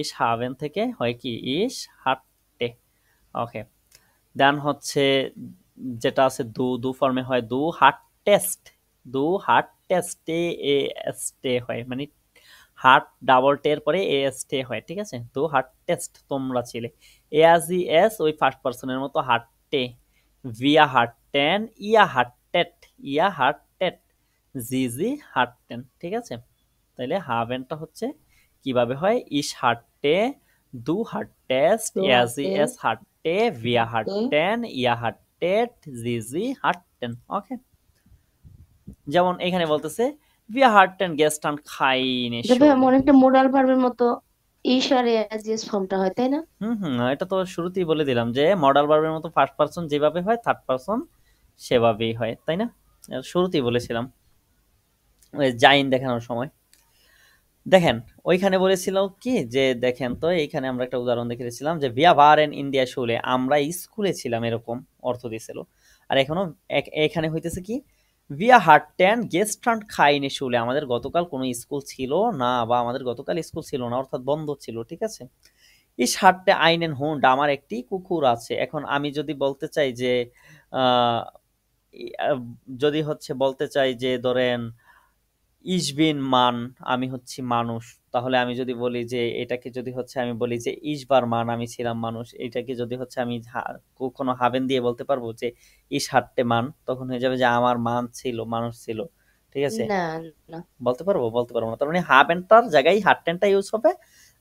ইস হাবেন থেকে হয় কি ইস হাট্টে। ওকে, দেন হচ্ছে যেটা আছে দু ফর্মে হয় দু হাট টেস্ট, দু হাট টেস্টে এ এস টে হয়, মানে হাট ডাবল টের পরে এ এস টে হয়, ঠিক আছে? দু হাট টেস্ট তোমরা ছিলে। এ আজ ই এস ওই ফার্স্ট পার্সনের মতো হাট্টে। ভিয়া হাট্টেন, ইয়া হাট্টেট, ইয়া হাট্টেট। জিজি হাটটেন, ঠিক আছে। তাহলে হাভেনটা হচ্ছে কিভাবে হয়, ইস হাটটে, দু হাটটেস্ট, Du এজি hattest, এস হাটটে, ভিয়া hatte, হাটটেন, ইয়া হাটটেট, জিজি হাটটেন। ওকে, যেমন এখানে বলতেছে ভিয়া হাটটেন গেস্টান খাইনে এটা ভাই শোলে। অনেকটা মোডাল ভার্বের মতো ইস আর এস ফর্মটা হয়, তাই না? এটা তো শুরুতেই বলে দিলাম যে মডাল ভার্বের মতো ফার্স্ট পারসন যেভাবে হয় থার্ড পারসন সেভাবেই হয়, তাই না? শুরুতেই বলেছিলাম ওই জাইন দেখানোর সময়। দেখেন ওইখানে বলেছিল কি যে দেখেন তো এইখানে আমরা একটা উদাহরণ দেখেছিলাম যে ভিয়া ভারেন ইন্ডিয়া শুলে, আমরা স্কুলে ছিলাম, এরকম অর্থ দিছিল। আর এখনো এখানে হইতেছে কি ভিয়া হাটটেন গেস্ট্রান্ট খাইনে শুলে, আমাদের গতকাল কোনো স্কুল ছিল না, বা আমাদের গতকাল স্কুল ছিল না অর্থাৎ বন্ধ ছিল, ঠিক আছে। ইস হাটতে আইনেন হুন্ড, আমার একটি কুকুর আছে। এখন আমি যদি বলতে চাই যে আহ, যদি হচ্ছে বলতে চাই যে ধরেন ইস বিন মান, আমি হচ্ছি মানুষ, তাহলে আমি যদি বলি যে এটাকে যদি হচ্ছে আমি বলি যে ইসবার মান, আমি ছিলাম মানুষ, এটাকে যদি হচ্ছে আমি কোনো হাবেন দিয়ে বলতে পারবো যে ইস হাট্টে মান, তখন হয়ে যাবে যে আমার মান ছিল, মানুষ ছিল, ঠিক আছে। না, না। বলতে পারবো না, তার মানে হাবেনটার জায়গায় হাট্টেনটা ইউজ হবে,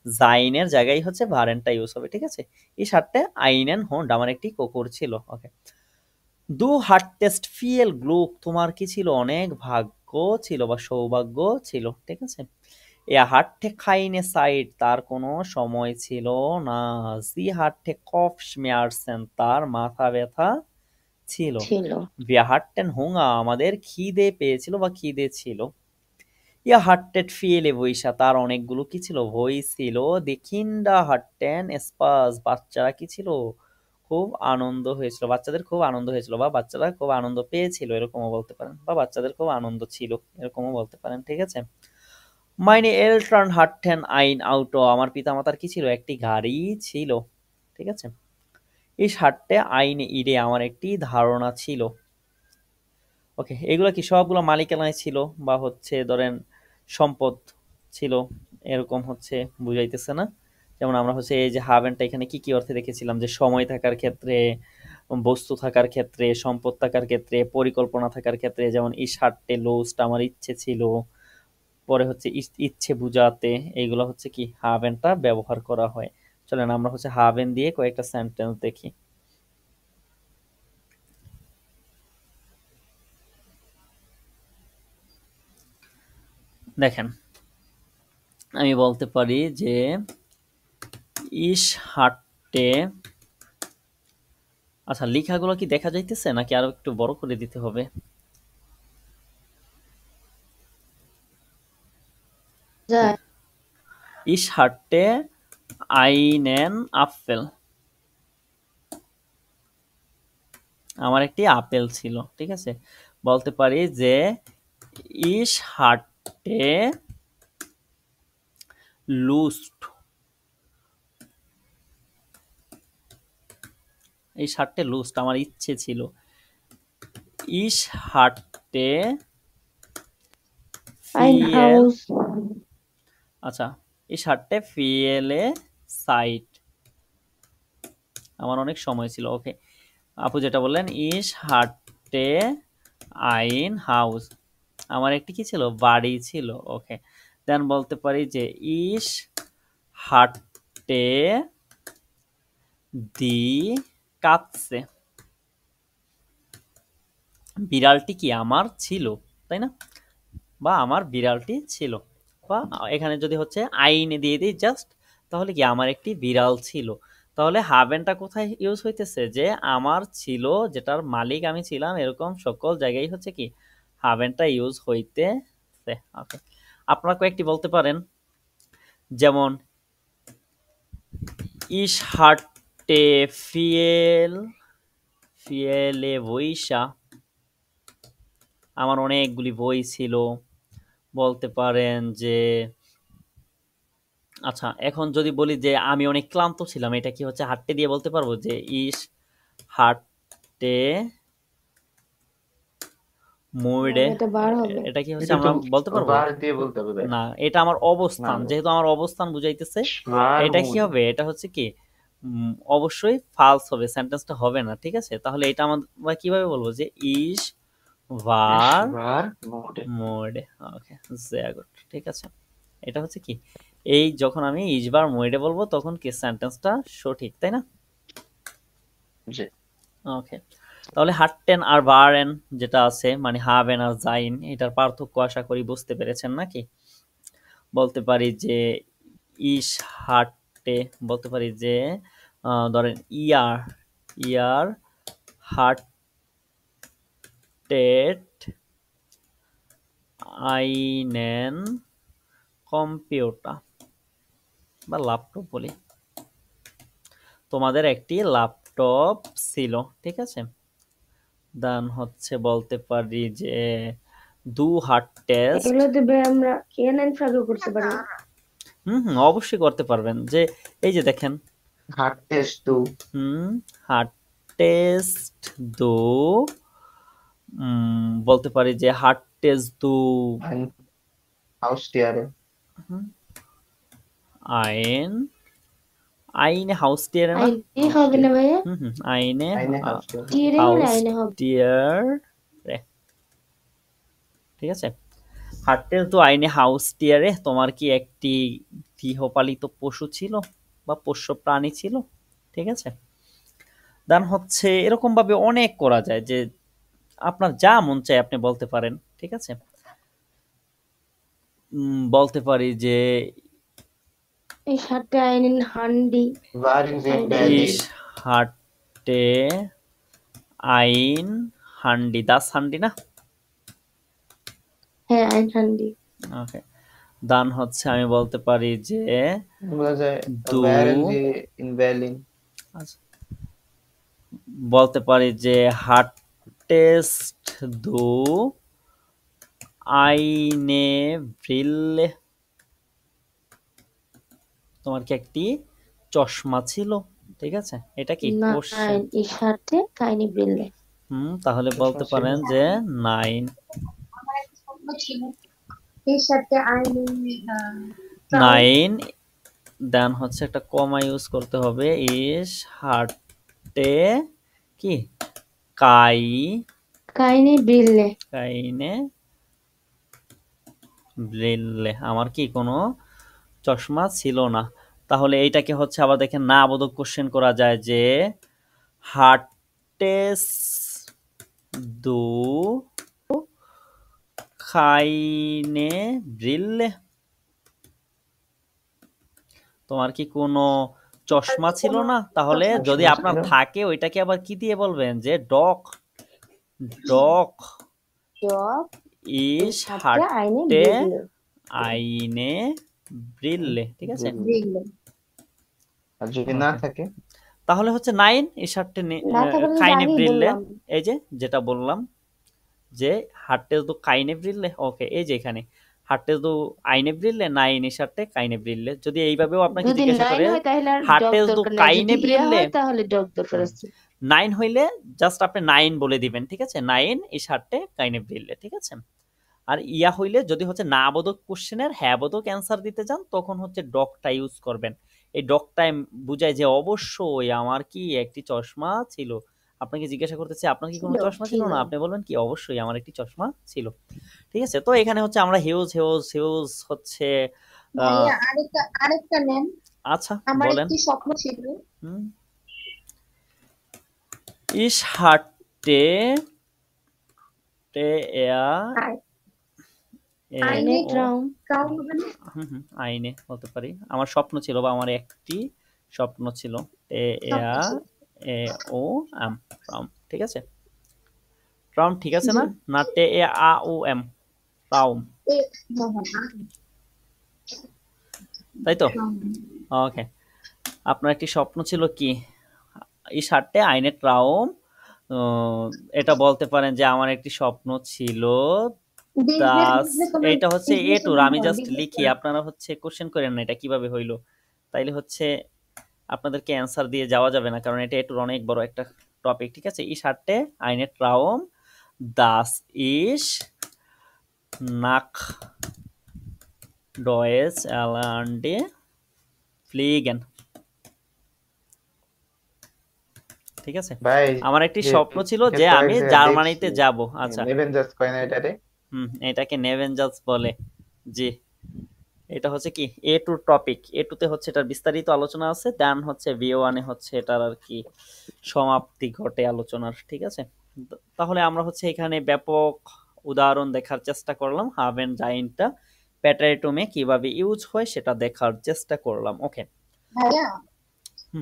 জাইনের জায়গায় হচ্ছে ভারেনটা ইউজ হবে, ঠিক আছে। ইস হাট্টে আইনেন হোন্ড, আমার একটি কুকুর ছিল। ওকে, দু হার্টেস্ট ফিয়েল গ্লুক, তোমার কি ছিল, অনেক ভাগ্য ছিল বা সৌভাগ্য ছিল, ঠিক আছে। এ হাট্টে খাইনে সাইড, তার কোনো সময় ছিল না। জি হাট্টে কফ স্মেয়ারসেন, তার মাথা ব্যথা ছিল। ছিল। ভিয়া হাট্টেন হুঙা, আমাদের খিদে পেয়েছিল বা খিদে ছিল। ইয়া হাট্টেট ফিয়েলে বইসা, তার অনেকগুলো কি ছিল, বই ছিল। দি কিন্ডা হাট্টেন স্পাস, বাচ্চারা কি ছিল, খুব আনন্দ হয়েছিল, বাচ্চাদের খুব আনন্দ হয়েছিল, বা বাচ্চারা খুব আনন্দ পেয়েছিল, এরকমও বলতে পারেন, বা বাচ্চাদের খুব আনন্দ ছিল, এরকমও বলতে পারেন, ঠিক আছে। মাইনে এলট্রান হাট্টেন আইন আউটো, আমার পিতামাতার কি ছিল, একটি গাড়ি ছিল, ঠিক আছে। এই হাট্টে আইনে ইডে, আমার একটি ধারণা ছিল। ওকে, এগুলো কি সবগুলো মালিকানায় ছিল বা হচ্ছে ধরেন সম্পদ ছিল, এরকম হচ্ছে বুঝাইতেছে না। যেমন আমরা হচ্ছে এই যে হাভেনটা এখানে কি কি অর্থে দেখেছিলাম, যে সময় থাকার ক্ষেত্রে, বস্তু থাকার ক্ষেত্রে, সম্পদ থাকার ক্ষেত্রে, পরিকল্পনা থাকার ক্ষেত্রে, যেমন ইশার্টে লোস্ট, আমার ইচ্ছে ছিল, পরে হচ্ছে ইচ্ছে বুঝাতে, এইগুলো হচ্ছে কি হাভেনটা ব্যবহার করা হয়। চলেন আমরা হচ্ছে হাভেন দিয়ে কয়েকটা সেন্টেন্স দেখি। দেখেন আমি বলতে পারি যে ইস হাট্টে, আচ্ছা লেখাগুলো কি দেখা যাইতেছে নাকি আরো একটু বড় করে দিতে হবে? যায়। ইস হাট্টে আইনেন আপেল, আমার একটি আপেল ছিল, ঠিক আছে। বলতে পারি যে ইস হাট্টে লুস্ট, এই শার্টে লুস্ট, আমার ইচ্ছে ছিল। ইস হাট্টে আইন ফিয়েল, হাউস। আচ্ছা ইস হাট্টে ফিয়েলে সাইট, আমার অনেক সময় ছিল। ওকে, আপু যেটা বললেন ইস হাট্টে আইন হাউস, আমার একটি কি ছিল, বাড়ি ছিল। ওকে, দেন বলতে পারি যে ইস হাট্টে দি কাটছে, বিড়ালটি কি আমার ছিল, তাই না, বা আমার বিড়ালটি ছিল। বা এখানে যদি হচ্ছে আইনে দিয়ে দিই জাস্ট, তাহলে কি আমার একটি বিড়াল ছিল। তাহলে হাভেনটা কোথায় ইউজ হইতেছে, যে আমার ছিল, যেটার মালিক আমি ছিলাম, এরকম সকল জায়গায় হচ্ছে কি হাভেনটা ইউজ হইতেছে। ওকে, আপনারা কয়েকটি বলতে পারেন, যেমন ইস হাট্টে ফিয়েলে বইসা, আমার অনেকগুলি বই ছিল। বলতে পারেন যে আচ্ছা এখন যদি বলি যে আমি অনেক ক্লান্ত ছিলাম, এটা কি হচ্ছে হাঁটতে দিয়ে বলতে পারবো যে ইস হাঁটতে মুড়ে, এটা বার হবে। এটা কি হচ্ছে এটা তো আমরা বলতে পারবো বার দিয়ে বলতে হবে ভাই। না, এটা আমার অবস্থান, না যেহেতু আমার অবস্থান বুঝাইতেছে, বার এটা কি মুড হবে, এটা হচ্ছে কি অবশ্যই ফালস হবে, সেন্টেন্সটা হবে না, ঠিক আছে। তাহলে এটা আমরা কিভাবে বলবো যে ইস war war mode. mode ওকে sehr gut ঠিক আছে এটা হচ্ছে কি এই যখন আমি ইজবার মোডে বলবো তখন কি সেন্টেন্সটা সঠিক তাই না জি ওকে তাহলে হাটটেন আর বারেন যেটা আছে মানে হাবেন আর জাইন এটার পার্থক্য আশা করি বুঝতে পেরেছেন নাকি বলতে পারি যে ইস হাটে বলতে পারি যে ধরেন ইয়ার ইয়ার হাটটেট আইনেন কম্পিউটার বা ল্যাপটপ বলি তোমাদের একটি ল্যাপটপ ছিল ঠিক আছে দেন হচ্ছে বলতে পারি যে দু হার্ট টেস্ট এগুলো দেবে আমরা কেএনএন ফ্রাগও করতে পারি অবশ্যই করতে পারবেন যে এই যে দেখেন hard test to heart test দু বলতে পারি যে হার্ট টেস্ট দু ein Haustiere. আইন আইনে হাউস টিয়ার না আইনে হবে না ভাইয়া আইনে Eine Haustiere. টিয়ারে হলে আইনে হবে টিয়ার ঠিক আছে হার্টের তো আইনে হাউস টিয়ারে তোমার কি একটি গৃহপালিত পশু ছিল বা পোষ্য প্রাণী ছিল ঠিক আছে দেন হচ্ছে এরকম ভাবে অনেক করা যায় যে আপনার যা মন চায় আপনি বলতে পারেন ঠিক আছে বলতে পারি যে এই সাথে আইনেন handi Waren Sie in is Berlin? হাটে আইন হান্ডি দাস হান্ডি না হ্যাঁ আইন হান্ডি ওকে দান হচ্ছে আমি বলতে পারি যে Du- Waren Sie in Berlin? আচ্ছা, বলতে পারি যে হাটেস্ট দু আইনে ব্রিলে তোমার কি একটি চশমা ছিল ঠিক আছে এটা কি না কোশ্চেন এই সাথে কাইনি বিললে তাহলে বলতে পারেন যে 9 আমার একটা স্বপ্ন ছিল এর সাথে আইনি 9 দেন হচ্ছে একটা কমা ইউজ করতে হবে ইস হাটে কি কাই কাইনি বিললে কাইনে ব্রিলে আমার কি কোনো চশমা ছিল না তাহলে এইটাকে হচ্ছে আবার দেখেন না বোধক কোশ্চেন করা যায় যে হাটেস দু খাইনে ব্রিলে তোমার কি কোনো চশমা ছিল না তাহলে যদি আপনার থাকে ওইটাকে আবার কি দিয়ে বলবেন যে ডক ডক জব ইস সাথে আইনে হাটে বিললে আইনে ব্রিলে ঠিক আছে আর যদি না থাকে তাহলে হচ্ছে 9 এই শার্টে না থাকলে কাইনে আগেই ব্রিলে বললাম। এই যে যেটা বললাম যে হাটে তো কাইনে ব্রিলে ওকে এই যে এখানে হাটে তো আইনে ব্রিলে 9 এই শার্টে কাইনে ব্রিলে যদি এইভাবেও আপনাকে যদি জিজ্ঞাসা নাইন করে হয় তাহলে আর হাটে ডগ তো দরকার নাই কাইনে যদি ইয়া ব্রিলে হয় তাহলে ডগ দরকার আছে 9 হইলে জাস্ট আপনি 9 বলে দিবেন ঠিক আছে 9 এই শার্টে কাইনে ব্রিলে ঠিক আছে আর ইয়া হইলে যদি হচ্ছে না বোধক কোশ্চেনের হ্যাঁ বোধক অ্যান্সার দিতে চান তখন হচ্ছে ডকটা ইউজ করবেন এই ডকটা বুঝায় যে অবশ্যই আমার কি একটি চশমা ছিল আপনাকে জিজ্ঞাসা করতেছে আপনার কি কোনো ছিল, চশমা ছিল না ছিল। আপনি বলবেন কি অবশ্যই আমার একটি চশমা ছিল ঠিক আছে তো এখানে হচ্ছে আমরা হিউজ হিউজ হিউজ হচ্ছে ভাইয়া আরেকটা নেন আচ্ছা আমার বলেন একটি স্বপ্ন ছিল হুম। Ich hatte আই- আইনে ও ট্রাউম ট্রাউম হবে না আইনে বলতে পারি আমার স্বপ্ন ছিল বা আমার একটি স্বপ্ন ছিল এ স্বপ্ন ছিল। এ ও এম ট্রাম ঠিক আছে ট্রাম ঠিক আছে না না টে এ আ ও এম ট্রাম এ হ্যাঁ তাই তো ওকে আপনার একটি স্বপ্ন ছিল কি এই শার্টে আইনে ট্রাউম এটা বলতে পারেন যে আমার একটি স্বপ্ন ছিল দাস এটা হচ্ছে এ টুর আমি জাস্ট লিখি আপনারা হচ্ছে কোশ্চেন করেন না এটা কিভাবে হইলো তাইলে হচ্ছে আপনাদেরকে অ্যান্সার দিয়ে যাওয়া যাবে না কারণ এটা এ টুর অনেক বড় একটা টপিক ঠিক আছে এই শার্টে আইনে ট্রাউম দাস ইস নাক ডয়েস অ্যালান্ডে ফ্লিগেন ঠিক আছে। ভাই আমার একটি যে স্বপ্ন ছিল যে কয়েক আমি জায়গায় জার্মানিতে দেখছি যাব। আচ্ছা, নেভেনজার্স কয় না এটারে। এটাকে নেভেনজাস বলে। জি, এটা হচ্ছে কি এ টু টপিক। এ টু তে হচ্ছে এটার বিস্তারিত আলোচনা আছে, দেন হচ্ছে VO1 এ হচ্ছে এটার আর কি সমাপ্তি ঘটে আলোচনার। ঠিক আছে, তাহলে আমরা হচ্ছে এখানে ব্যাপক উদাহরণ দেখার চেষ্টা করলাম। হাভেন জাইনটা প্যাটারেটমে কিভাবে ইউজ হয় সেটা দেখার চেষ্টা করলাম। ওকে, ভাইয়া,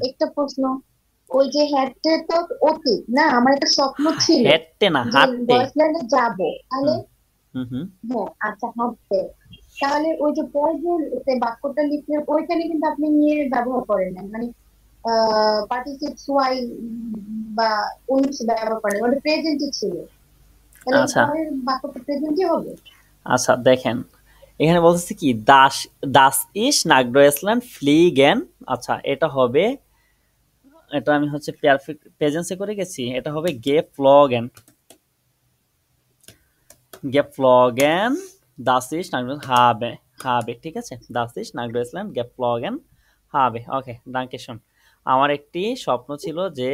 একটা প্রশ্ন। ওই যে হ্যাটে তো অতীত না, আমার একটা স্বপ্ন ছিল হেঁটে না যে হাঁটতে। ডয়েচল্যান্ডে যাব, তাহলে হুম হুম হ্যাঁ আচ্ছা হাঁটতে, তাহলে ওই যে পরে যে বাক্যটা লিখলেন ওইখানে কিন্তু আপনি নিয়ে ব্যবহার করেন না, মানে পার্টিসিপস ওয়াই বা উইচ ব্যবহার করেন, ওটা প্রেজেন্টই ছিল, তাহলে আচ্ছা পরের বাক্যটা প্রেজেন্টই হবে। আচ্ছা, দেখেন এখানে বলতেছে কি দাস দাস ইস নাগডয়েসল্যান্ড ফ্লিগেন। আচ্ছা, এটা হবে, এটা আমি হচ্ছে পারফেক্ট প্রেজেন্সে করে গেছি, এটা হবে গেফ্লগেন। গেফ্লগেন দাস ইস নাগডয়েস হাবে। হাবে, ঠিক আছে, দাস ইস নাগডয়েসল্যান্ড গেফ্লগেন হাবে। ওকে, ডাঙ্কেশন। আমার একটি স্বপ্ন ছিল যে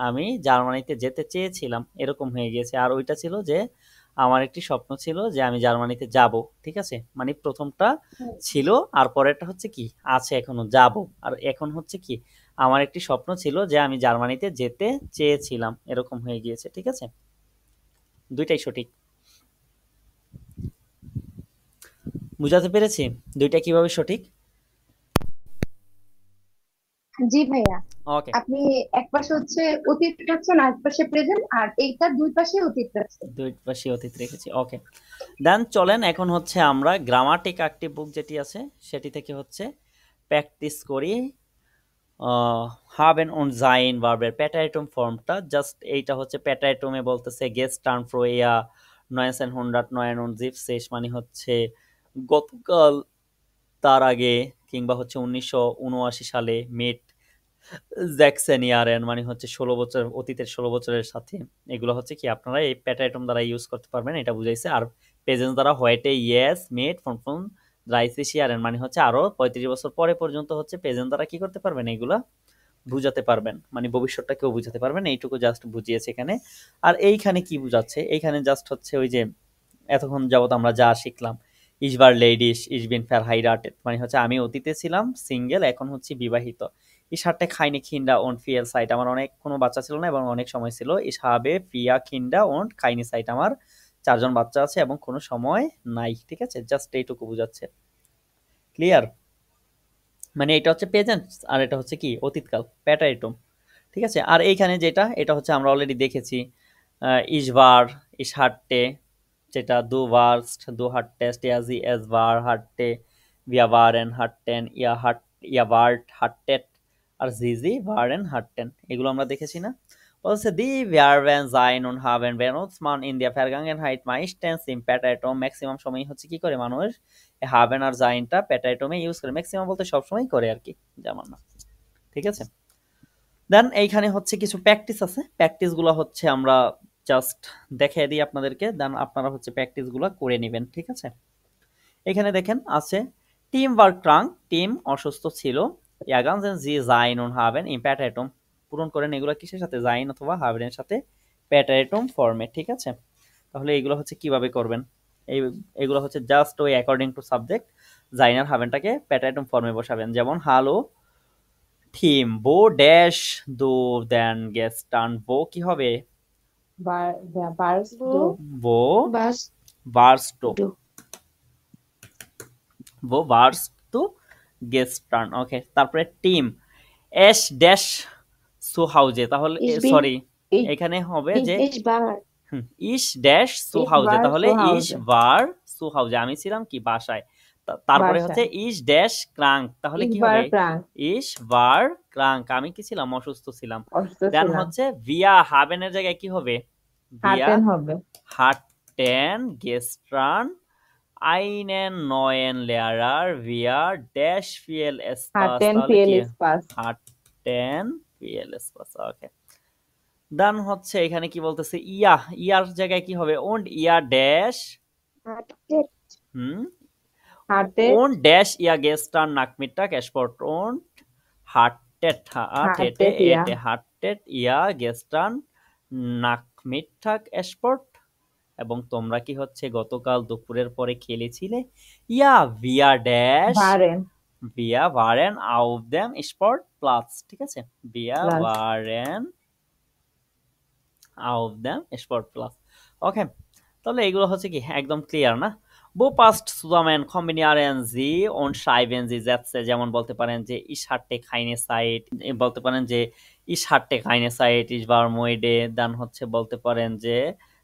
আমি জার্মানিতে যেতে চেয়েছিলাম, এরকম হয়ে গিয়েছে। আর ওইটা ছিল যে আমার একটি স্বপ্ন ছিল যে আমি জার্মানিতে যাব। ঠিক আছে, মানে প্রথমটা ছিল আর পরেরটা হচ্ছে কি আছে এখনো যাব। আর এখন হচ্ছে কি আমার একটি স্বপ্ন ছিল যে আমি জার্মানিতে যেতে চেয়েছিলাম, এরকম হয়ে গিয়েছে। ঠিক আছে, দুইটাই সঠিক। বুঝাতে পেরেছি দুইটা কিভাবে সঠিক? জি ভাইয়া, ওকে, আপনি এক পাশে হচ্ছে অতীত রাখছেন আর এক পাশে প্রেজেন্ট, আর এইটার দুই পাশে অতীত রাখছেন। দুই পাশে অতীত রেখেছি। ওকে, দেন চলেন এখন হচ্ছে আমরা গ্রামাটিক অ্যাক্টিভ বুক যেটি আছে সেটি থেকে হচ্ছে প্র্যাকটিস করি হাবেন und sein ভার্বের প্যাটাইটম ফর্মটা। জাস্ট এইটা হচ্ছে প্যাটাইটমে বলতেছে gestern früher 1979 মানে হচ্ছে গতকাল, তার আগে, কিংবা হচ্ছে 1979 সালে, মিট জ্যাকসন ইয়ারেন মানে হচ্ছে 16 বছর, অতীতের 16 বছরের সাথে। এগুলো হচ্ছে কি আপনারা এই প্যাটাইটম দ্বারা ইউজ করতে পারবেন, এটা বুঝাইছে। আর প্রেজেন্স দ্বারা হোয়াইটে ইয়েস মেট ফ্রম ফ্রম রাইসিস ইয়ারেন মানে হচ্ছে আরো 35 বছর পরে পর্যন্ত হচ্ছে প্রেজেন্স দ্বারা কি করতে পারবেন, এগুলা বুঝাতে পারবেন, মানে ভবিষ্যৎটাকেও বুঝাতে পারবেন। এইটুকু জাস্ট বুঝিয়েছে এখানে। আর এইখানে কি বুঝাচ্ছে, এইখানে জাস্ট হচ্ছে ওই যে এতক্ষণ যাবত আমরা যা শিখলাম, ইসবার লেডিস ইসবিন ভার্হাইরাটেট মানে হচ্ছে আমি অতীতে ছিলাম সিঙ্গেল, এখন হচ্ছে বিবাহিত। ইস হাটে খাইনি খিন্ডা ওন ফিয়েল সাইট, আমার অনেক কোনো বাচ্চা ছিল না এবং অনেক সময় ছিল। ইস হাবে ফিয়া খিন্ডা ওন খাইনি সাইট, আমার 4 জন বাচ্চা আছে এবং কোনো সময় নাই। ঠিক আছে, জাস্ট এইটুকু বুঝাচ্ছে। ক্লিয়ার? মানে এটা হচ্ছে প্রেজেন্ট আর এটা হচ্ছে কি অতীতকাল, প্যাটাইটম। ঠিক আছে, আর এইখানে যেটা এটা হচ্ছে আমরা অলরেডি দেখেছি, ইসবার ইস হাট্টে, যেটা দু ভার্স্ট দু হাট্টেস্ট ইয়াজি এস ভার হাট্টে ভিয়া ভারেন হাট্টেন ইয়া হাট ইয়া ভার্ট হাট্টেট আর জিজি ভারেন হাট্টেন, এগুলো আমরা দেখেছি না? বলছে দি ভার্বেন Zain und haben benutzt in der Vergangenheit meistens im Präteritum, maximum সময় হচ্ছে কি করে মানুষ হাবেন আর জাইনটা প্যাটাইটমে ইউজ করে, ম্যাক্সিমাম বলতে সব সময় করে আর কি, যেমন না। ঠিক আছে, দেন এইখানে হচ্ছে কিছু প্র্যাকটিস আছে, প্র্যাকটিসগুলো হচ্ছে আমরা জাস্ট দেখিয়ে দিই আপনাদেরকে, দেন আপনারা হচ্ছে প্র্যাকটিসগুলো করে নেবেন। ঠিক আছে, এখানে দেখেন আছে টিম ওয়ার্ক ক্রাঙ্ক, টিম অসুস্থ ছিল, ইয়াগানজেন জি Zain und haben im Präteritum, পূরণ করেন এগুলো কিসের সাথে, জাইন অথবা হাবেনের সাথে প্যাটাইটম ফর্মে। ঠিক আছে, তাহলে এগুলো হচ্ছে কিভাবে করবেন, এই এগুলো হচ্ছে জাস্ট ওই অ্যাকর্ডিং টু সাবজেক্ট জাইন আর হাবেনটাকে প্যাটাইটম ফর্মে বসাবেন। যেমন হ্যালো থিম বো ড্যাশ দো দেন গেস্টার্ন, বো কি হবে, বার্স বো বো বাস বার্স্টো, ডু বো বার্স্টো গেস্টার্ন। ওকে, তারপরে টিম এস ড্যাশ সু হাউজে, তাহলে ইস বিন সরি ich এখানে হবে যে ইস বার ইস ড্যাশ সু ich হাউজে, war তাহলে zu ইস Hause বার সু হাউজে, আমি ছিলাম কি বাসায়। তারপরে হচ্ছে বাসায় ইস ড্যাশ ক্রাঙ্ক, তাহলে ich কি war হবে krank ইস বার ক্রাঙ্ক, আমি কি ছিলাম অসুস্থ ছিলাম। অসুস্থ দেন ছিলাম হচ্ছে ভিয়া হাবেনের জায়গায় কি হবে ভিয়া হাঁটেন হবে হাটটেন গেস্ট্রান einen neuen Lehrer wir dash viel Spaß, হাঁটেন তাহলে ফিল কি স্পাস hatten viel Spaß। ওকে, দেন হচ্ছে এখানে কি বলতেছে ইয়া, ইয়ার জায়গায় কি হবে und ihr dash হুম হাঁটে und dash ihr gestern Nachmittag Sport und hattet হাঁটে ফিয়া hattet হার্টেড ইয়া গেস্টান নাকমিঠাক এসপোর্ট, এবং তোমরা কি হচ্ছে গতকাল দুপুরের পরে খেলেছিলে? ইয়া ভিয়া ড্যাশ ভারেন ভিয়া ভারেন আউফ দেম স্পোর্ট প্লাস, ঠিক আছে, ভিয়া প্লাস ভারেন আউফ দেম স্পোর্ট প্লাস। ওকে, তাহলে এগুলো হচ্ছে কি একদম ক্লিয়ার না? Wo passt zusammen kombinieren Sie und schreiben Sie Sätze, যেমন বলতে পারেন যে ich hatte keine Zeit, বলতে পারেন যে ich hatte keine Zeit, ich war müde, দেন হচ্ছে বলতে পারেন যে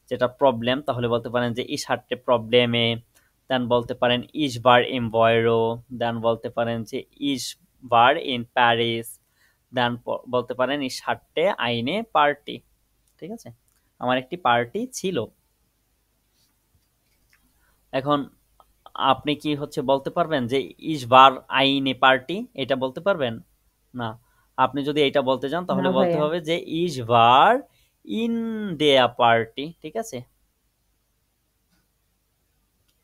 যেটা প্রবলেম তাহলে বলতে পারেন যে ich hatte Probleme, দেন বলতে পারেন ich war im Büro, দেন বলতে পারেন যে ich war in Paris, দেন বলতে পারেন ich hatte eine Party, ঠিক আছে, আমার একটি পার্টি ছিল। এখন আপনি কি হচ্ছে বলতে পারবেন যে ইস বার আইনে পার্টি, এটা বলতে পারবেন না? আপনি যদি এটা বলতে চান তাহলে না বলতে ভাইয়া, হবে যে ইস বার ইন দেয়া পার্টি, ঠিক আছে,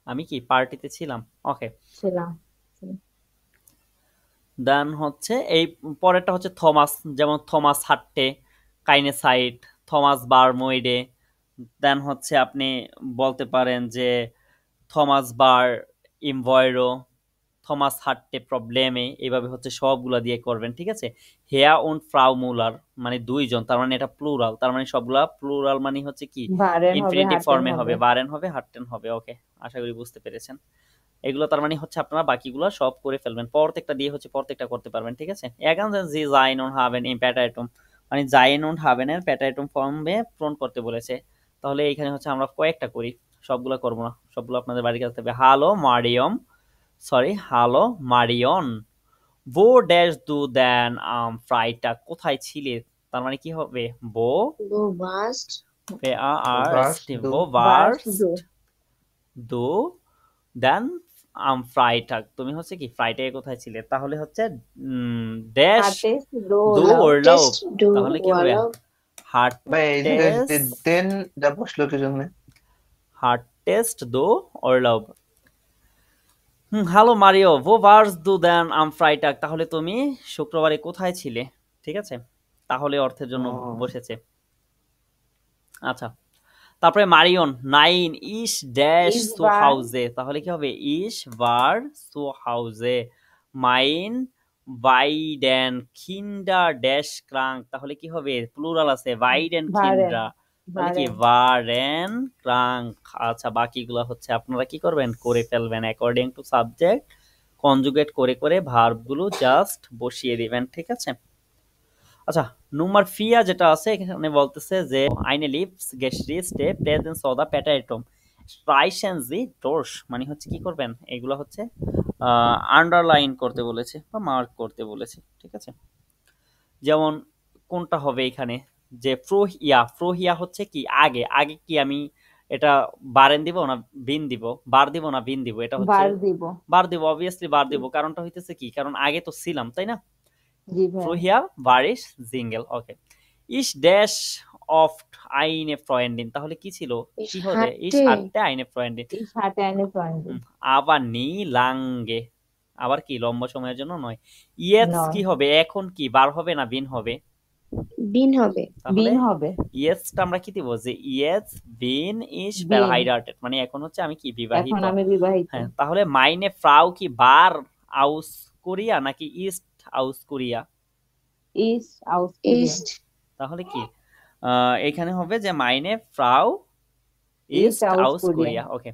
আমি কি পার্টিতে ছিলাম। ওকে, ছিলাম। দেন হচ্ছে এই পরেরটা হচ্ছে থমাস, যেমন থমাস হাট্টে কাইনেসাইট, থমাস বারমুইডে, দেন হচ্ছে আপনি বলতে পারেন যে থমাস বার ইমভয়রো, থমাস হাট্টে প্রবলেমে, এইভাবে হচ্ছে সবগুলা দিয়ে করবেন, ঠিক আছে। হেয়া উন ফ্রাউ মুলার মানে দুইজন, তার মানে এটা প্লুরাল, তার মানে সবগুলা প্লুরাল মানে হচ্ছে কি ভারেন হবে, ইনফিনিটিভ হাটেন ফর্মে হবে। হবে, বারেন হবে, হাট্টেন হবে। ওকে, আশা করি বুঝতে পেরেছেন। এগুলো তার মানে হচ্ছে আপনারা বাকিগুলো সব করে ফেলবেন, প্রত্যেকটা দিয়ে হচ্ছে প্রত্যেকটা করতে পারবেন, ঠিক আছে। এখান জি জাইন উন হাবেন ইন প্যাটাইটুম মানে জাইন উন হাবেনের প্যাটাইটুম ফর্মে পূরণ করতে বলেছে, তাহলে এইখানে হচ্ছে আমরা কয়েকটা করি, সবগুলো করবো না, সবগুলো আপনাদের বাড়ির কাছে থাকবে। হ্যালো মারিয়ন, বো ড্যাশ দু দেন ফ্রাইটাগ, কোথায় ছিলে, তার মানে কি হবে বো Du warst warst du বো warst ভার্স্ট du দু দেন ফ্রাইটাগ, তুমি হচ্ছে কি ফ্রাইটাগে কোথায় ছিলে, তাহলে হচ্ছে ড্যাশ hattest du দু Urlaub? ওরলাউব, hattest du তাহলে কি হবে Urlaub? ভাই এই জায়গায় হার্টেস দেন যা বসলো কি জন্য? হার্টেস্ট দু ওরলাউব। হ্যালো মারিও, ভো ভার্স দু দেন ফ্রাইটাগ, তাহলে তুমি শুক্রবারে কোথায় ছিলে, ঠিক আছে, তাহলে অর্থের জন্য ও, বসেছে। আচ্ছা, তারপরে মারিয়ন নাইন ইস ড্যাশ Ich সু war হাউজে, তাহলে কি হবে ইস বার সু হাউজে, মাইন ভাইডেন কিন্ডার ড্যাশ ক্রাঙ্ক, তাহলে কি হবে প্লুরাল আছে ভাইডেন ভারেন কিন্ডরা, তাহলে কি ভারেন ভারেন ক্রাঙ্ক। আচ্ছা, বাকিগুলো হচ্ছে আপনারা কি করবেন করে ফেলবেন অ্যাকর্ডিং টু সাবজেক্ট, কনজুগেট করে করে ভার্বগুলো জাস্ট বসিয়ে দিবেন, ঠিক আছে। আচ্ছা, নুমার ফিয়া যেটা আছে এখানে বলতেছে যে আইনে লিভস গেস্টে প্রেজেন্স অফ দা প্যাটাইটম রাইসেন জি ডোর্স, মানে হচ্ছে কি করবেন এগুলো হচ্ছে আন্ডারলাইন করতে বলেছে বা মার্ক করতে বলেছে, ঠিক আছে। যেমন কোনটা হবে এখানে যে ফ্রোহিয়া হচ্ছে কি আগে আগে কি আমি এটা বারেন দিব না বিন দিব, বার দিব না বিন দিব, এটা হচ্ছে বার দিব। বার দিব, অবভিয়াসলি বার দিব, কারণটা হইতেছে কি কারণ আগে তো ছিলাম, তাই না। জি ভাইয়া, Früher war ich Single, okay. Ich dash oft eine Freundin, তাহলে কি ছিল Ich কি হবে ich hatte hatte eine Freundin, ich hatte eine Freundin, aber nie lange, আবার কি লম্বা সময়ের জন্য নয়। jetzt নয় কি হবে এখন কি বার হবে না বিন হবে, bin হবে তাহলে বিন হবে, jetzt আমরা কি দিব যে jetzt bin ich বিন verheiratet, মানে এখন হচ্ছে আমি কি বিবাহিত। এখন আমি বিবাহিত, হ্যাঁ, তাহলে meine Frau কি বার aus Korea নাকি ist aus Korea, ist aus Korea, ist তাহলে কি এখানে হবে যে মাইনে ফ্রাউ ist ইস্ট aus আউস Korea, কোরিয়া। ওকে,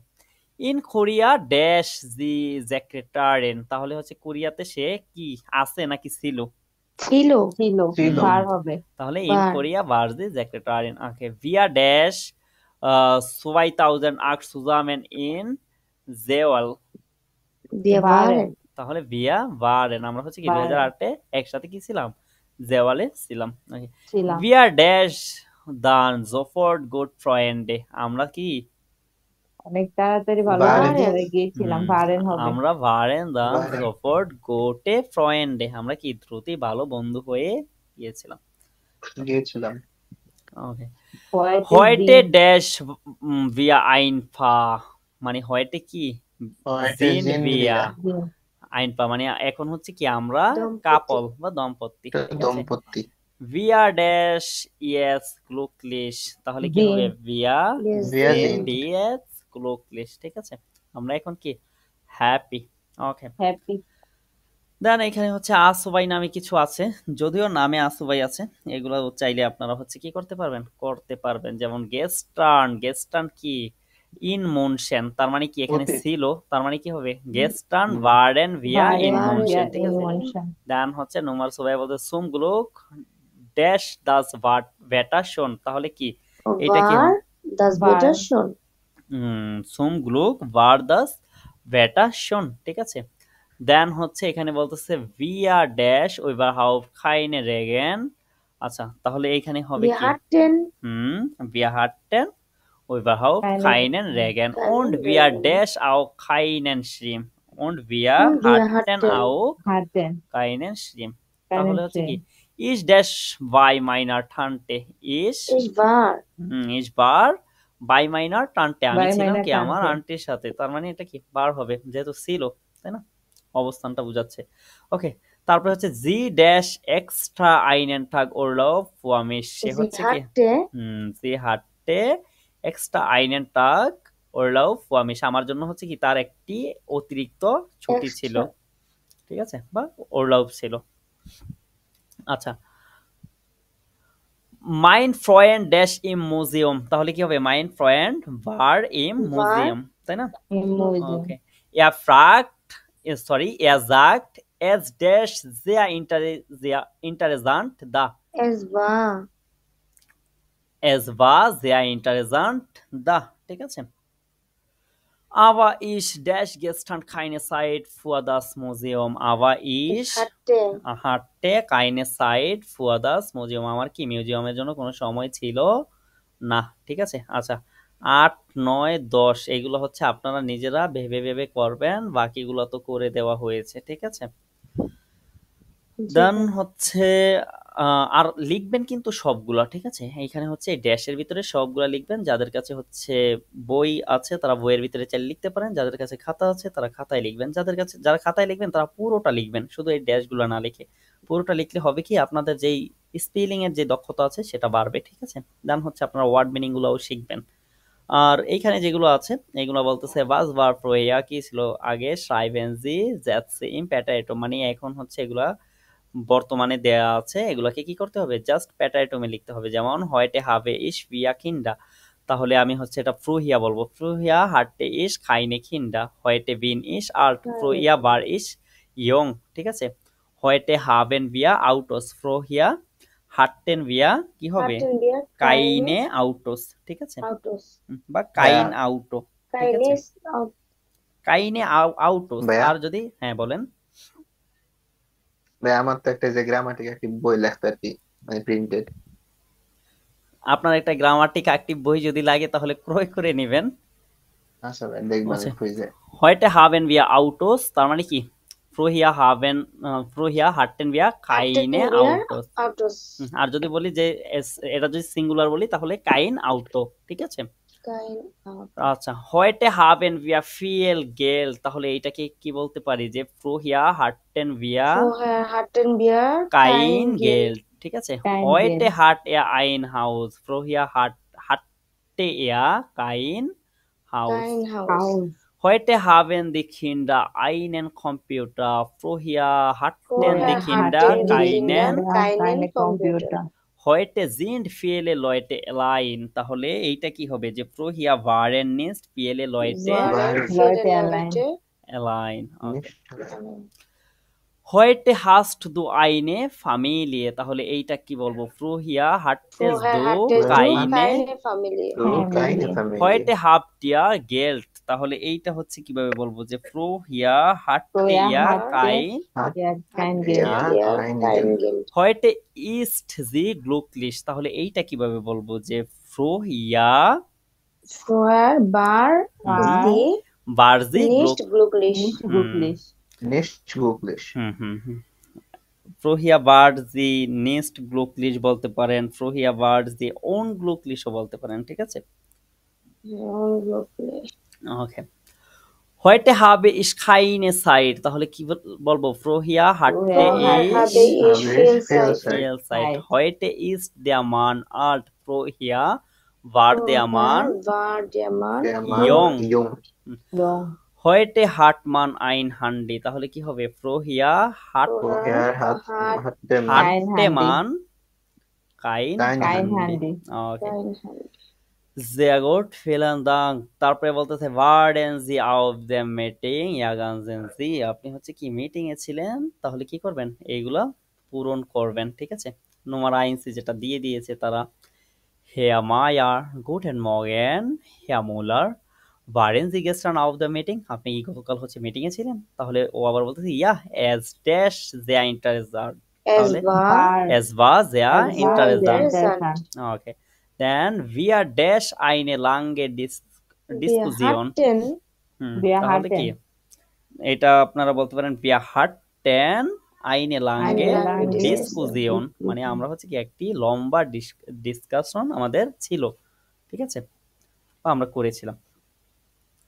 ইন কোরিয়া ড্যাশ দি সেক্রেটারিন, তাহলে হচ্ছে কোরিয়াতে সে কি আছে নাকি ছিল, ছিল ছিল ছিল। বার হবে, তাহলে ইন বার কোরিয়া বার দি সেক্রেটারিন। ওকে, ভিয়া dash 2008 zusammen in Seoul, wir বারেন waren তাহলে ভিয়া বারেন আমরা হচ্ছে কি বারেন 2008 একসাথে কি ছিলাম জেওয়ালে ছিলাম। ওকে, ছিলাম, ভিয়া ড্যাশ দান জোফোর্ড গুড ফ্রেন্ডে, আমরা কি অনেক তাড়াতাড়ি ভালো বারেন বন্ধু waren হয়ে গিয়েছিলাম, হুম, বারেন হবে, আমরা ভারেন দান বারেন জোফোর্ড গোটে ফ্রেন্ডে, আমরা কি দ্রুতই ভালো বন্ধু হয়ে গিয়েছিলাম। গিয়েছিলাম। ওকে, heute হয়টে sind ড্যাশ ভিয়া আইনফা, মানে হয়টে কি heute জিন্ড sind ভিয়া wir আইনফা, মানে এখন হচ্ছে কি আমরা দম্পতি কাপল বা দম্পতি, একটা ঠিক আছে। দম্পতি। ভিয়া ড্যাশ ইয়েস গ্লুকলিশ, তাহলে কি হবে জিন ভিয়া Yes, Via জিন Zin. ডিএস গ্লুকলিশ। ঠিক আছে, আমরা এখন কি হ্যাপি। ওকে, হ্যাপি দেন এখানে হচ্ছে আসুবাই নামে কিছু আছে, যদিও নামে আসুবাই আছে, এগুলো চাইলে আপনারা হচ্ছে কি করতে পারবেন, যেমন গেস্টার্ন। গেস্টার্ন কি ইন মোশন, তার মানে কি এখানে অতীত। ছিল, তার মানে কি হবে গেস্টার্ন হুম। ভার্ডেন ভিয়া ইন বারেন Waren মোশন। ভিয়া ঠিক in আছে, ইমোশন দেন হচ্ছে নোমার সুবাই বলতে সুম গ্লুক ড্যাশ দাস ভ্যাটাশন, তাহলে কি এটা কি war das বার Wetter schon? সুম গ্লুক বার দাস ভ্যাটাশন। ঠিক আছে, দেন হচ্ছে এখানে বলতেছে ভিয়া ড্যাশ ওইবার হাউ খাইনে রেগেন। আচ্ছা, তাহলে এইখানে হবে Wir কি hatten wir hatten überhaupt keine keinen Regen und keinen wir Regen. dash auch keinen Schirm und wir Und wir hatten hatten auch হাতেন keinen Schirm। কেন তাহলে হচ্ছে কি ich dash bei meiner Tante Ich war ich war bei meiner Tante, আমি বাই ছিলাম মাইনা কি আমার টানতে আন্টির সাথে, তার মানে এটা কি বার হবে যেহেতু ছিল, তাই না, অবস্থানটা বোঝাচ্ছে। ওকে, তারপরে হচ্ছে জি ড্যাশ এক্সট্রা আইনেন টাগ ওরলাউব für mich, সে sie হচ্ছে কি hatte জি হাটে এক্সট্রা আইনেন টাগ ওরলাউব für mich, আমার জন্য হচ্ছে কি তার একটি অতিরিক্ত ছুটি ছিল, extra ঠিক আছে, বা ওরলাউব ছিল। আচ্ছা, মাইন ফ্রয়েন্ড ড্যাশ ইম মিউজিয়াম, তাহলে কি হবে মাইন ফ্রয়েন্ড ভার ইম war মিউজিয়াম, তাই না। Emoji Okay. Er fragt, er sagt, es dash sehr sehr interessant da. es war Es war sehr interessant da. ঠিক আছে? Aber ich dash gestern keine Zeit für das Museum. Aber ich ich hatte hatte keine Zeit für das Museum. আমার কি মিউজিয়ামের জন্য কোনো সময় ছিল না। ঠিক আছে, আচ্ছা, ৮, ৯, ১০ এইগুলো হচ্ছে আপনারা নিজেরা ভেবে ভেবে করবেন, বাকিগুলো তো করে দেওয়া হয়েছে। ঠিক আছে, জি দেন ভাই হচ্ছে আর লিখবেন কিন্তু সবগুলা। ঠিক আছে, এইখানে হচ্ছে ড্যাশের ভিতরে সবগুলা লিখবেন। যাদের কাছে হচ্ছে বই আছে তারা বইয়ের ভিতরে চাইলে লিখতে পারেন, যাদের কাছে খাতা আছে তারা খাতায় লিখবেন, যারা খাতায় লিখবেন তারা পুরোটা লিখবেন, শুধু এই ড্যাশগুলো না লিখে পুরোটা লিখলে হবে কি আপনাদের যেই স্পেলিং এর যে দক্ষতা আছে সেটা বাড়বে। ঠিক আছে, দেন হচ্ছে আপনারা ওয়ার্ড মিনিং গুলাও শিখবেন। আর এইখানে যেগুলো আছে এগুলো বলতেছে বাস বার প্রয়া কি ছিল আগে সাইভেনজি জ্যাটসে ইম্প্যাটাইটো, মানে এখন হচ্ছে এগুলা বর্তমানে দেয়া আছে, এগুলাকে কি করতে হবে জাস্ট প্যাটাইটোমে লিখতে হবে। যেমন হয়টে হাবে ইস ভিয়া কিন্ডা, তাহলে আমি হচ্ছে এটা ফ্রুহিয়া বলবো, ফ্রুহিয়া হাটে ইস খাইনে খিন্ডা, হয়টে বিন ইস আল্ট, ফ্রুহিয়া বার ইস ইয়ং। ঠিক আছে, হয়টে হাবেন ভিয়া আউটোস, ফ্রুহিয়া হাটটেন ভিয়া কি হবে hatten wir কাইনে আউটোস। ঠিক আছে, Autos বা ভাইয়া কাইন আউটো। ঠিক আছে, keines Autos কাইনে আউটোস। ভাইয়া আর যদি হ্যাঁ বলেন, ভাই আমার তো একটা যে গ্রামাটিক একটি বই লাগতো আর কি, মানে প্রিন্টেড। আপনার একটা গ্রামাটিক অ্যাক্টিভ বই যদি লাগে তাহলে ক্রয় করে নেবেন। আচ্ছা ভাই, দেখবো আমি আচ্ছা, খুঁজে। heute haben wir Autos, তার মানে কি früher hatten wir hatten keine wir Autos। Autos আর যদি বলি যে এটা যদি সিঙ্গুলার বলি তাহলে kein Auto। ঠিক আছে, kein Auto আচ্ছা, heute haben wir viel Geld, তাহলে এইটাকে কি বলতে পারি যে früher hatten wir vorher hatten wir kein kein Geld Geld। ঠিক আছে, kein heute Geld hat er ein Haus, früher hatte er kein Haus। kein Haus house Heute haben die Kinder einen Computer. Früher hatten die vorher Kinder hatten die Kinder keinen। keinen Computer computer Heute sind viele Leute allein। তাহলে এইটা কি হবে যে früher waren nicht viele Leute waren Waren viele Leute allein Leute allein। Okay. নিশ্চয়। allein Heute hast du eine Familie, তাহলে এইটা কি বলবো früher hattest vorher du hattest du keine। keine Familie তো কাইনে family. heute habt ihr Geld, তাহলে এইটা হচ্ছে কিভাবে বলবো যে früher hatte Früher ihr hatte kein। ja kein hatten Geld Ja, wir kein kein Geld. Geld heute ist sie glücklich, তাহলে এইটা কিভাবে বলবো যে früher vorher war war sie war sie nicht glücklich nicht glücklich নিশ্চ গুগলিশ। früher war sie nicht glücklich বলতে পারেন, früher war sie unglücklich ও বলতে পারেন। ঠিক আছে, unglücklich ওকে। heute habe ich keine Zeit, তাহলে কি বলবো? Früher hatte Vorher ich habe ich Habe viel ich viel Zeit. Zeit. viel Zeit. Zeit. Heute ist der Mann alt. Früher war der Mann Vorher war der Mann Der Mann jung. jung. Jung. Heute hat man ein Handy, তাহলে কি হবে? Früher Woher hatte man Kein hatte Handy. man kein kein Kein Handy? Handy. Okay. kein Handy. Sehr gut, vielen Dank. তারপরে বলতেছে warten Sie auf dem Meeting, ja ganzen Sie, আপনি হচ্ছে কি মিটিং এ ছিলেন, তাহলে কি করবেন? এইগুলা পূরণ করবেন, ঠিক আছে? Nummer 1 যেটা দিয়ে দিয়েছে তারা, Herr Mayer, guten Morgen, Herr Müller, waren Sie gestern auf der Meeting? আপনি কি গতকাল হচ্ছে মিটিং এ ছিলেন? তাহলে ও আবার বলতেছে ja, es dash sehr interessant. Es তাহলে war War. es war sehr Es war sehr interessant. interessant. Okay. Then wir dash eine lange wir Diskussion. hatten Wir তাহলে কি? hatten এটা আপনারা বলতে পারেন wir hatten eine lange eine lange Diskussion, মানে আমরা হচ্ছে কি একটি লম্বা ডিসকাশন আমাদের ছিল, ঠিক আছে? বা আমরা করেছিলাম।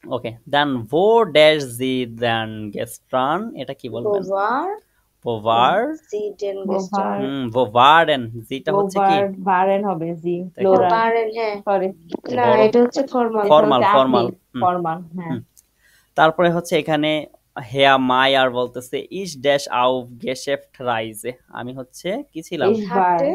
ওকে, দেন wo dash sie then gestern, এটা কি wo বলবেন? war wo war sie denn Wo gestern? war- wo waren, যেটা Wo হচ্ছে কি waren হবে জি দেখো। Wo plural waren, হ্যাঁ সরি না বড়। এটা হচ্ছে ফরমাল Formal, formal. ফরমাল হ্যাঁ তারপরে হচ্ছে এখানে Herr Mayer বলতেছে ich dash auf Geschäftsreise, আমি হচ্ছে কি ছিলাম? Ich war hatte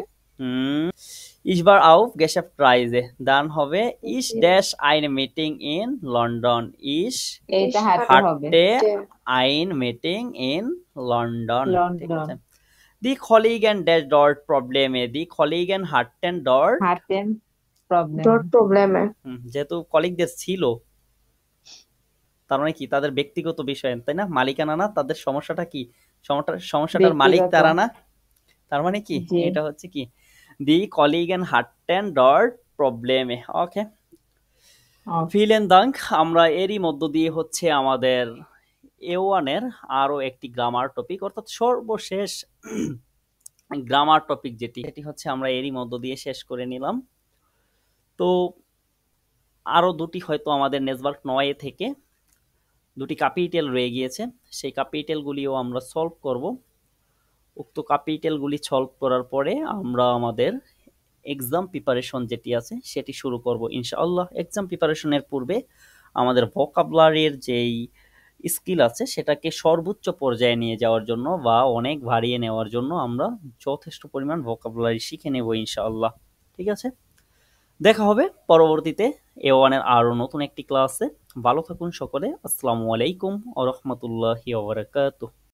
Ich war auf Geschäftsreise, dann হবে ich dash eine Meeting in London, ich এইটা হাতে হবে hatte hatte ein Meeting in London, ঠিক London. আছে? Die Kollegen dash dort Probleme, die Kollegen hatten dort, hatten problem dort Probleme যেহেতু কলিগদের ছিল, তার মানে কি তাদের ব্যক্তিগত বিষয়, তাই না? মালিকানা না, তাদের সমস্যাটা কি? সমস্যাটার মালিক ব্যক্তিগত। তারা না, তার মানে কি জি। এটা হচ্ছে কি দি কলিগেন হাটটেন ডট প্রবলেমে। ওকে, ভিলেন দাঙ্ক। আমরা এরই মধ্য দিয়ে হচ্ছে আমাদের A1 এর আরো একটি গ্রামার টপিক, অর্থাৎ সর্বশেষ গ্রামার টপিক যেটি হচ্ছে আমরা এরই মধ্য দিয়ে শেষ করে নিলাম। তো আরো দুটি হয়তো আমাদের নেটওয়ার্ক 9 থেকে দুটি ক্যাপিটাল রয়ে গিয়েছে, সেই ক্যাপিটালগুলিও আমরা সলভ করব। উক্ত ক্যাপিটালগুলি সলভ করার পরে আমরা আমাদের এক্সাম প্রিপারেশন যেটি আছে সেটি শুরু করব ইনশাআল্লাহ। এক্সাম প্রিপারেশনের পূর্বে আমাদের ভোকাবুলারির যেই স্কিল আছে সেটাকে সর্বোচ্চ পর্যায়ে নিয়ে যাওয়ার জন্য বা অনেক বাড়িয়ে নেওয়ার জন্য আমরা যথেষ্ট পরিমাণ ভোকাবুলারি শিখে নেব ইনশাআল্লাহ, ঠিক আছে? দেখা হবে পরবর্তীতে A1 এর আরো নতুন একটি ক্লাসে। ভালো থাকুন সকলে। আসসালামু আলাইকুম ওয়া রাহমাতুল্লাহি ওয়া বারাকাতুহু।